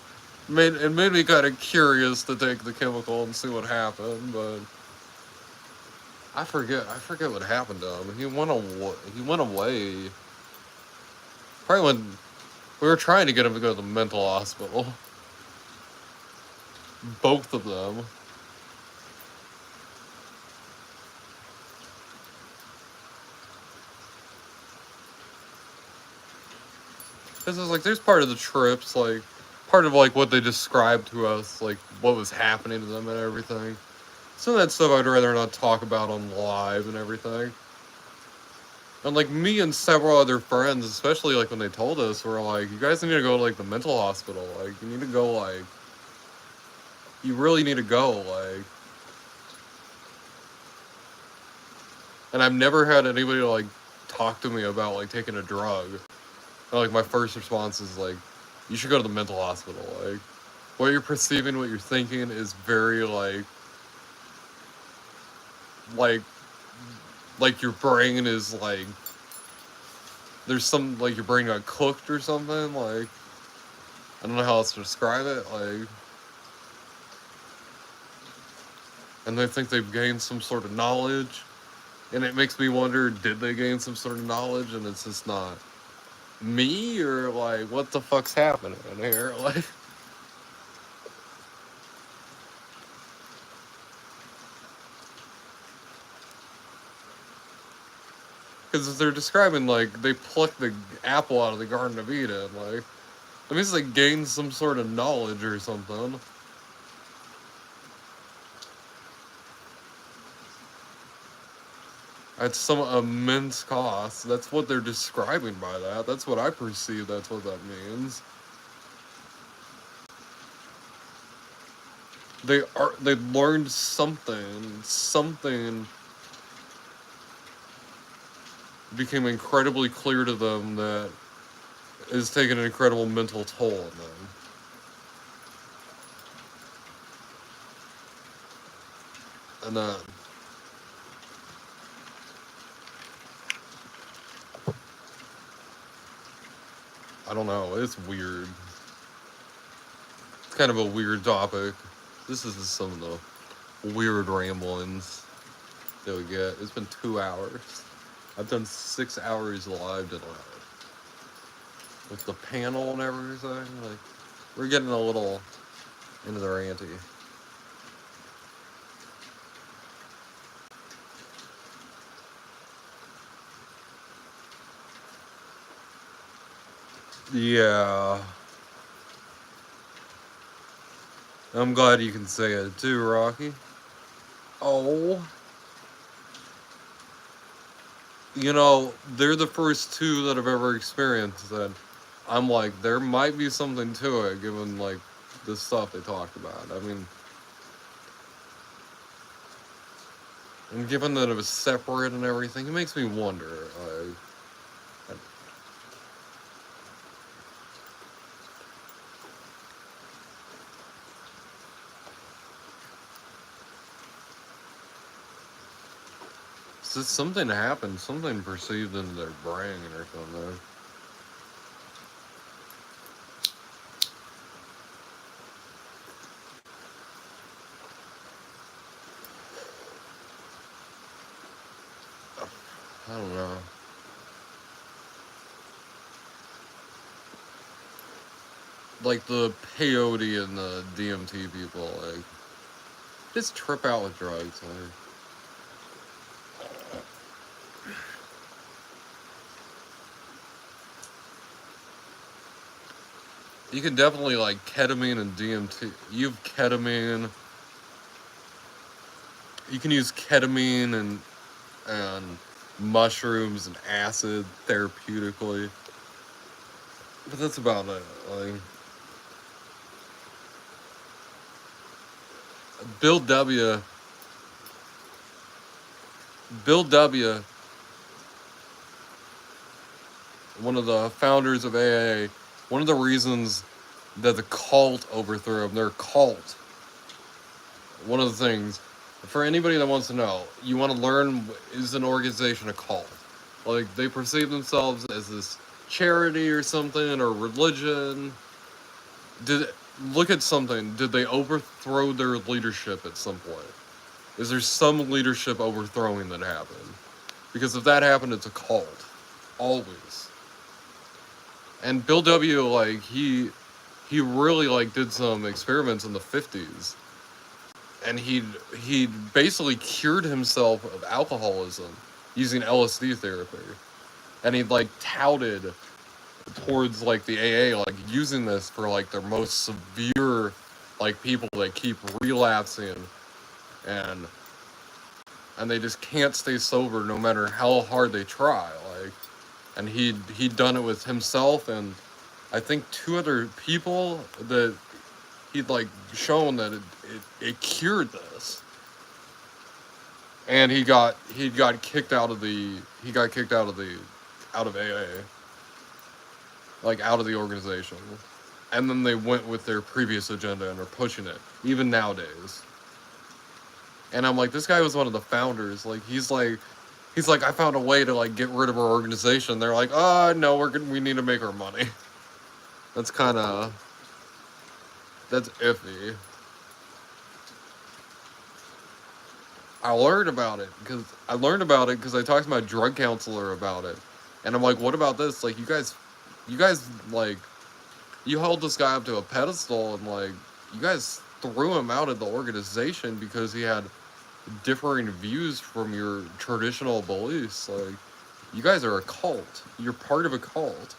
It made me kind of curious to take the chemical and see what happened, but I forget what happened to him. He went away. Probably when we were trying to get him to go to the mental hospital. Both of them. Because it's like there's part of the trips, like part of like what they described to us, like what was happening to them and everything. Some of that stuff I'd rather not talk about on live and everything. And like me and several other friends, especially like when they told us, were like, you guys need to go to like the mental hospital. Like you need to go you really need to go, and I've never had anybody like talk to me about like taking a drug. And, like my first response is like, you should go to the mental hospital. Like what you're perceiving, what you're thinking is very like like your brain is like there's some like your brain got cooked or something. Like I don't know how else to describe it. Like, and they think they've gained some sort of knowledge, and it makes me wonder, did they gain some sort of knowledge, and it's just not me, or like what the fuck's happening here? Like, because they're describing like they plucked the apple out of the Garden of Eden. Like, that means they gained some sort of knowledge or something. At some immense cost. That's what they're describing by that. That's what I perceive. That's what that means. They learned something. Something became incredibly clear to them that is taking an incredible mental toll on them. And I don't know. It's weird. It's kind of a weird topic. This is just some of the weird ramblings that we get. It's been 2 hours. I've done 6 hours live tonight. With the panel and everything. Like, we're getting a little into their ante. Yeah. I'm glad you can say it too, Rocky. Oh. You know, they're the first two that I've ever experienced that I'm like, there might be something to it, given, like, the stuff they talked about. I mean, and given that it was separate and everything, it makes me wonder, something happened, something perceived into their brain or something. I don't know. Like the peyote and the DMT people, like, just trip out with drugs. Like, you can definitely like ketamine and DMT. You've ketamine. You can use ketamine and mushrooms and acid therapeutically, but that's about it. Like Bill W. Bill W. one of the founders of AA, one of the reasons that the cult overthrew him, their cult, one of the things, for anybody that wants to know, you want to learn, is an organization a cult? Like, they perceive themselves as this charity or something, or religion. Look at something. Did they overthrow their leadership at some point? Is there some leadership overthrowing that happened? Because if that happened, it's a cult. Always. And Bill W., like, he really, like, did some experiments in the 50s. And he basically cured himself of alcoholism using LSD therapy. And he, like, touted towards, like, the AA, like, using this for, like, their most severe, like, people that keep relapsing and they just can't stay sober no matter how hard they try. Like, and he'd done it with himself and I think 2 other people that he'd, like, shown that it cured this. And he got kicked out of AA, like, out of the organization. And then they went with their previous agenda and are pushing it, even nowadays. And I'm like, this guy was one of the founders. Like, he's like, I found a way to, like, get rid of our organization. They're like, no, we need to make our money. That's iffy. I learned about it because I talked to my drug counselor about it. And I'm like, what about this? Like, you guys, like, you held this guy up to a pedestal and, like, you guys threw him out of the organization because he had differing views from your traditional beliefs. Like, you guys are a cult. You're part of a cult.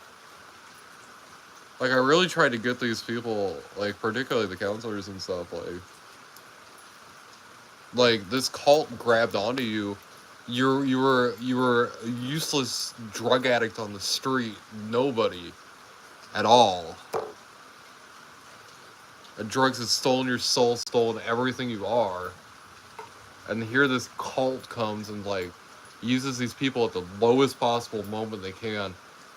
Like, I really tried to get these people, like, particularly the counselors and stuff, like this cult grabbed onto you. You were a useless drug addict on the street, nobody at all. And drugs has stolen your soul, stolen everything you are. And here this cult comes and, like, uses these people at the lowest possible moment they can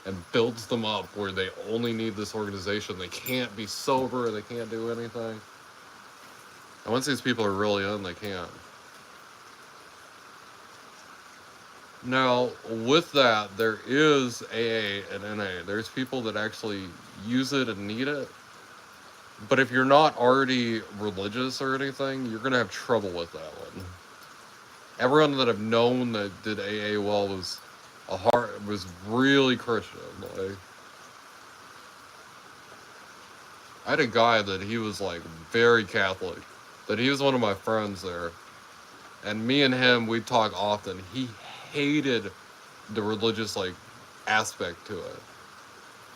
and builds them up where they only need this organization. They can't be sober, they can't do anything. And once these people are really in, they can't. Now, with that, there is AA and NA. There's people that actually use it and need it. But if you're not already religious or anything, you're going to have trouble with that one. Everyone that I've known that did AA well was really Christian. Like, I had a guy that he was, like, very Catholic. That he was one of my friends there. And me and him, we'd talk often. He hated the religious, like, aspect to it.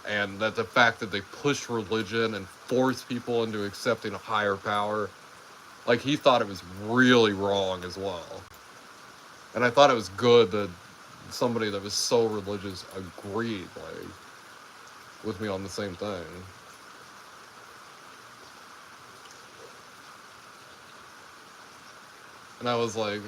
And that the fact that they push religion and force people into accepting a higher power, like, he thought it was really wrong as well. And I thought it was good that somebody that was so religious agreed, like, with me on the same thing. And I was like,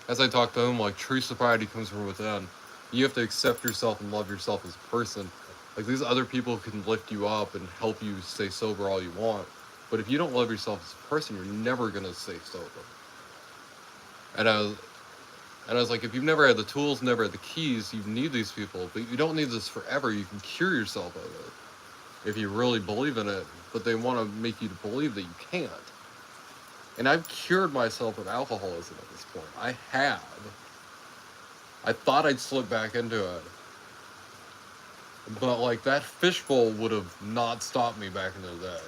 as I talked to him, like, true sobriety comes from within. You have to accept yourself and love yourself as a person. Like, these other people can lift you up and help you stay sober all you want. But if you don't love yourself as a person, you're never going to stay sober. And I was like, if you've never had the tools, never had the keys, you need these people. But you don't need this forever. You can cure yourself of it if you really believe in it. But they want to make you to believe that you can't. And I've cured myself of alcoholism at this point. I have. I thought I'd slip back into it. But, like, that fishbowl would have not stopped me back in the day.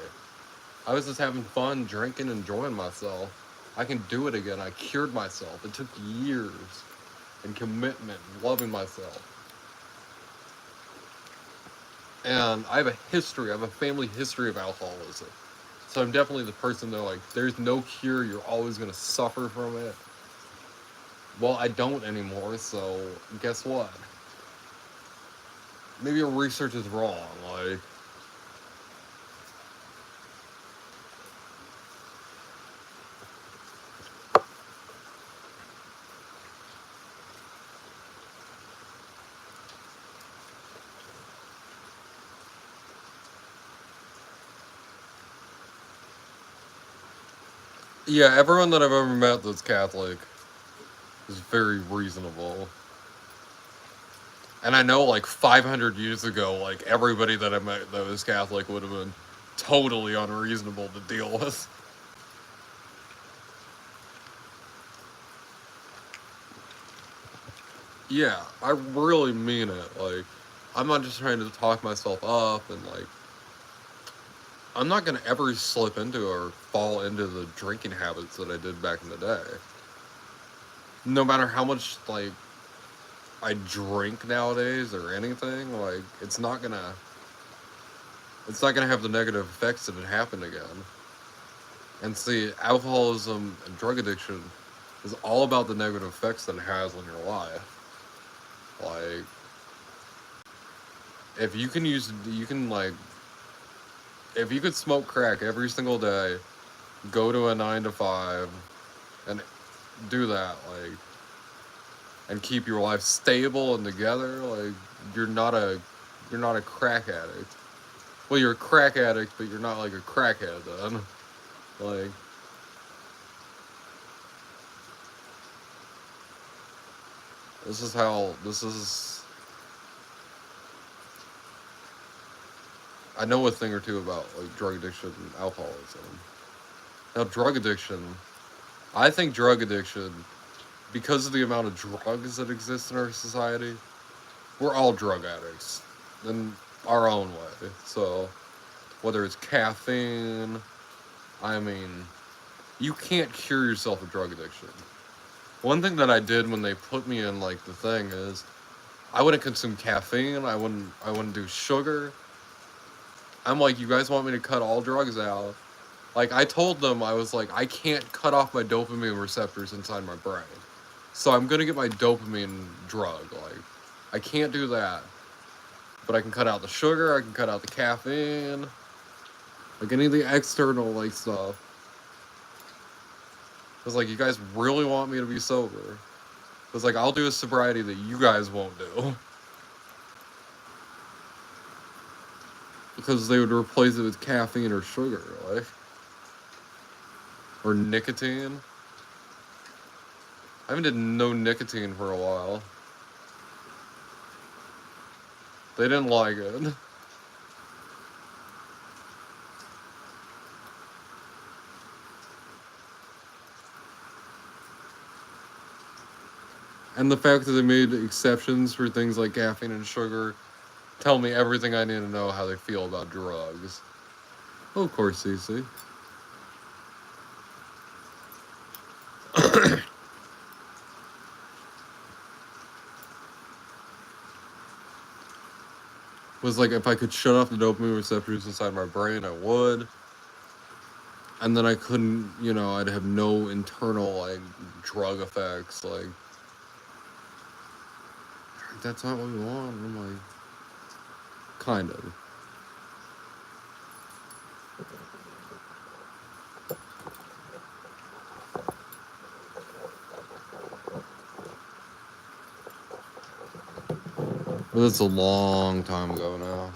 I was just having fun, drinking, enjoying myself. I can do it again. I cured myself. It took years and commitment, loving myself. And I have a family history of alcoholism. So I'm definitely the person that, like, there's no cure, you're always going to suffer from it. Well, I don't anymore, so guess what? Maybe your research is wrong, like... Yeah, everyone that I've ever met that's Catholic is very reasonable. And I know, like, 500 years ago, like, everybody that I met that was Catholic would have been totally unreasonable to deal with. Yeah, I really mean it. Like, I'm not just trying to talk myself up, and, like, I'm not gonna ever slip into or fall into the drinking habits that I did back in the day. No matter how much, like, I drink nowadays or anything, like, it's not gonna have the negative effects that it happened again. And see, alcoholism and drug addiction is all about the negative effects that it has on your life. Like, if you can use, you can, like, if you could smoke crack every single day, go to a 9 to 5, and do that, like, and keep your life stable and together, like, you're not a, you're not a crack addict. Well, you're a crack addict, but you're not like a crackhead then. Like, this is how, this is, I know a thing or two about, like, drug addiction and alcoholism. Now, drug addiction, I think drug addiction, because of the amount of drugs that exist in our society, we're all drug addicts in our own way. So, whether it's caffeine, I mean, you can't cure yourself of drug addiction. One thing that I did when they put me in, like, the thing is, I wouldn't consume caffeine. I wouldn't do sugar. I'm like, you guys want me to cut all drugs out? Like, I told them, I was like, I can't cut off my dopamine receptors inside my brain. So I'm gonna get my dopamine drug. Like, I can't do that. But I can cut out the sugar, I can cut out the caffeine, like any of the external, like, stuff. It's like, you guys really want me to be sober? It's like, I'll do a sobriety that you guys won't do. Because they would replace it with caffeine or sugar, like, or nicotine. I haven't did no nicotine for a while. They didn't like it. And the fact that they made exceptions for things like caffeine and sugar tell me everything I need to know how they feel about drugs. Oh, of course, Cece. Was like, if I could shut off the dopamine receptors inside my brain, I would. And then I couldn't, I'd have no internal, like, drug effects. Like, that's not what we want. I'm like, kind of. But that's a long time ago now.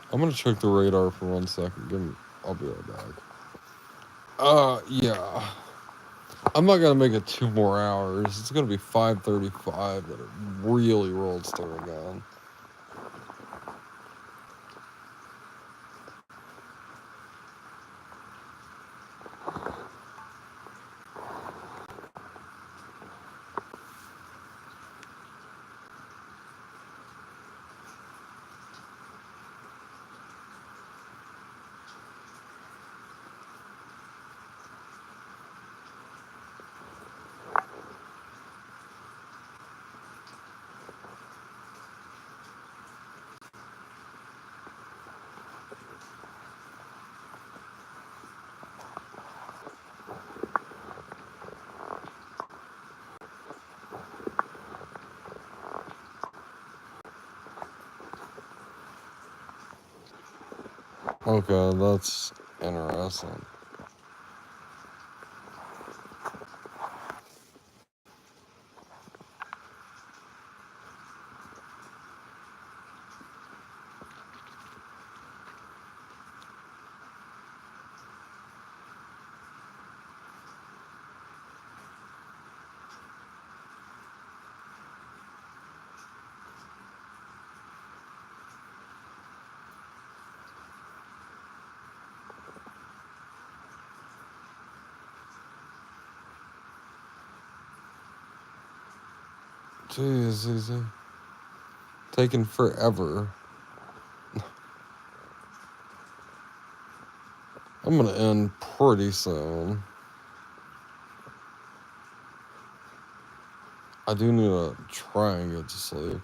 I'm gonna check the radar for 1 second. I'll be right back. Yeah. I'm not gonna make it 2 more hours. It's gonna be 5:35 that it really rolls through again. Okay, that's interesting. Jeez, he's taking forever. I'm gonna end pretty soon. I do need to try and get to sleep.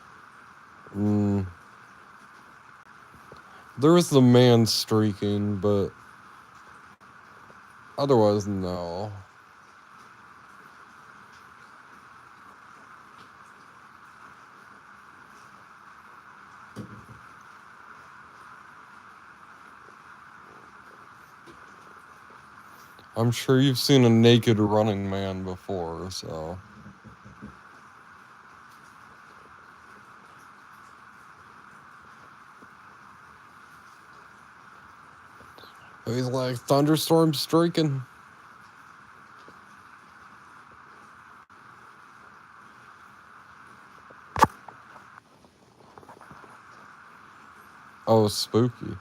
There was the man streaking, but otherwise, no. I'm sure you've seen a naked running man before, so. He's like, thunderstorm streaking. Oh, spooky.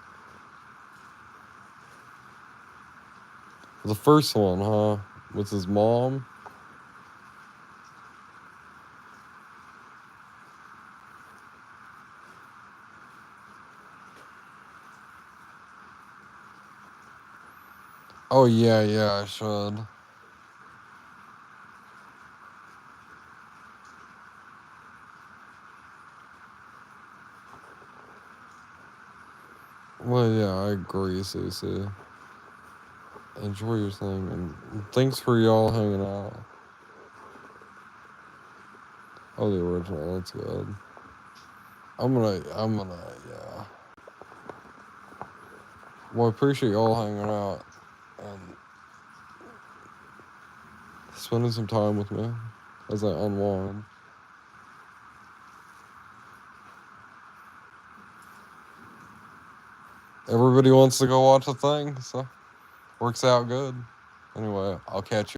The first one, huh? With his mom? Oh, yeah, I should. Well, yeah, I agree, Cece. Enjoy your thing, and thanks for y'all hanging out. Oh, the original, that's good. I'm gonna, yeah. Well, I appreciate y'all hanging out and spending some time with me as I unwind. Everybody wants to go watch a thing, so works out good. Anyway, I'll catch you.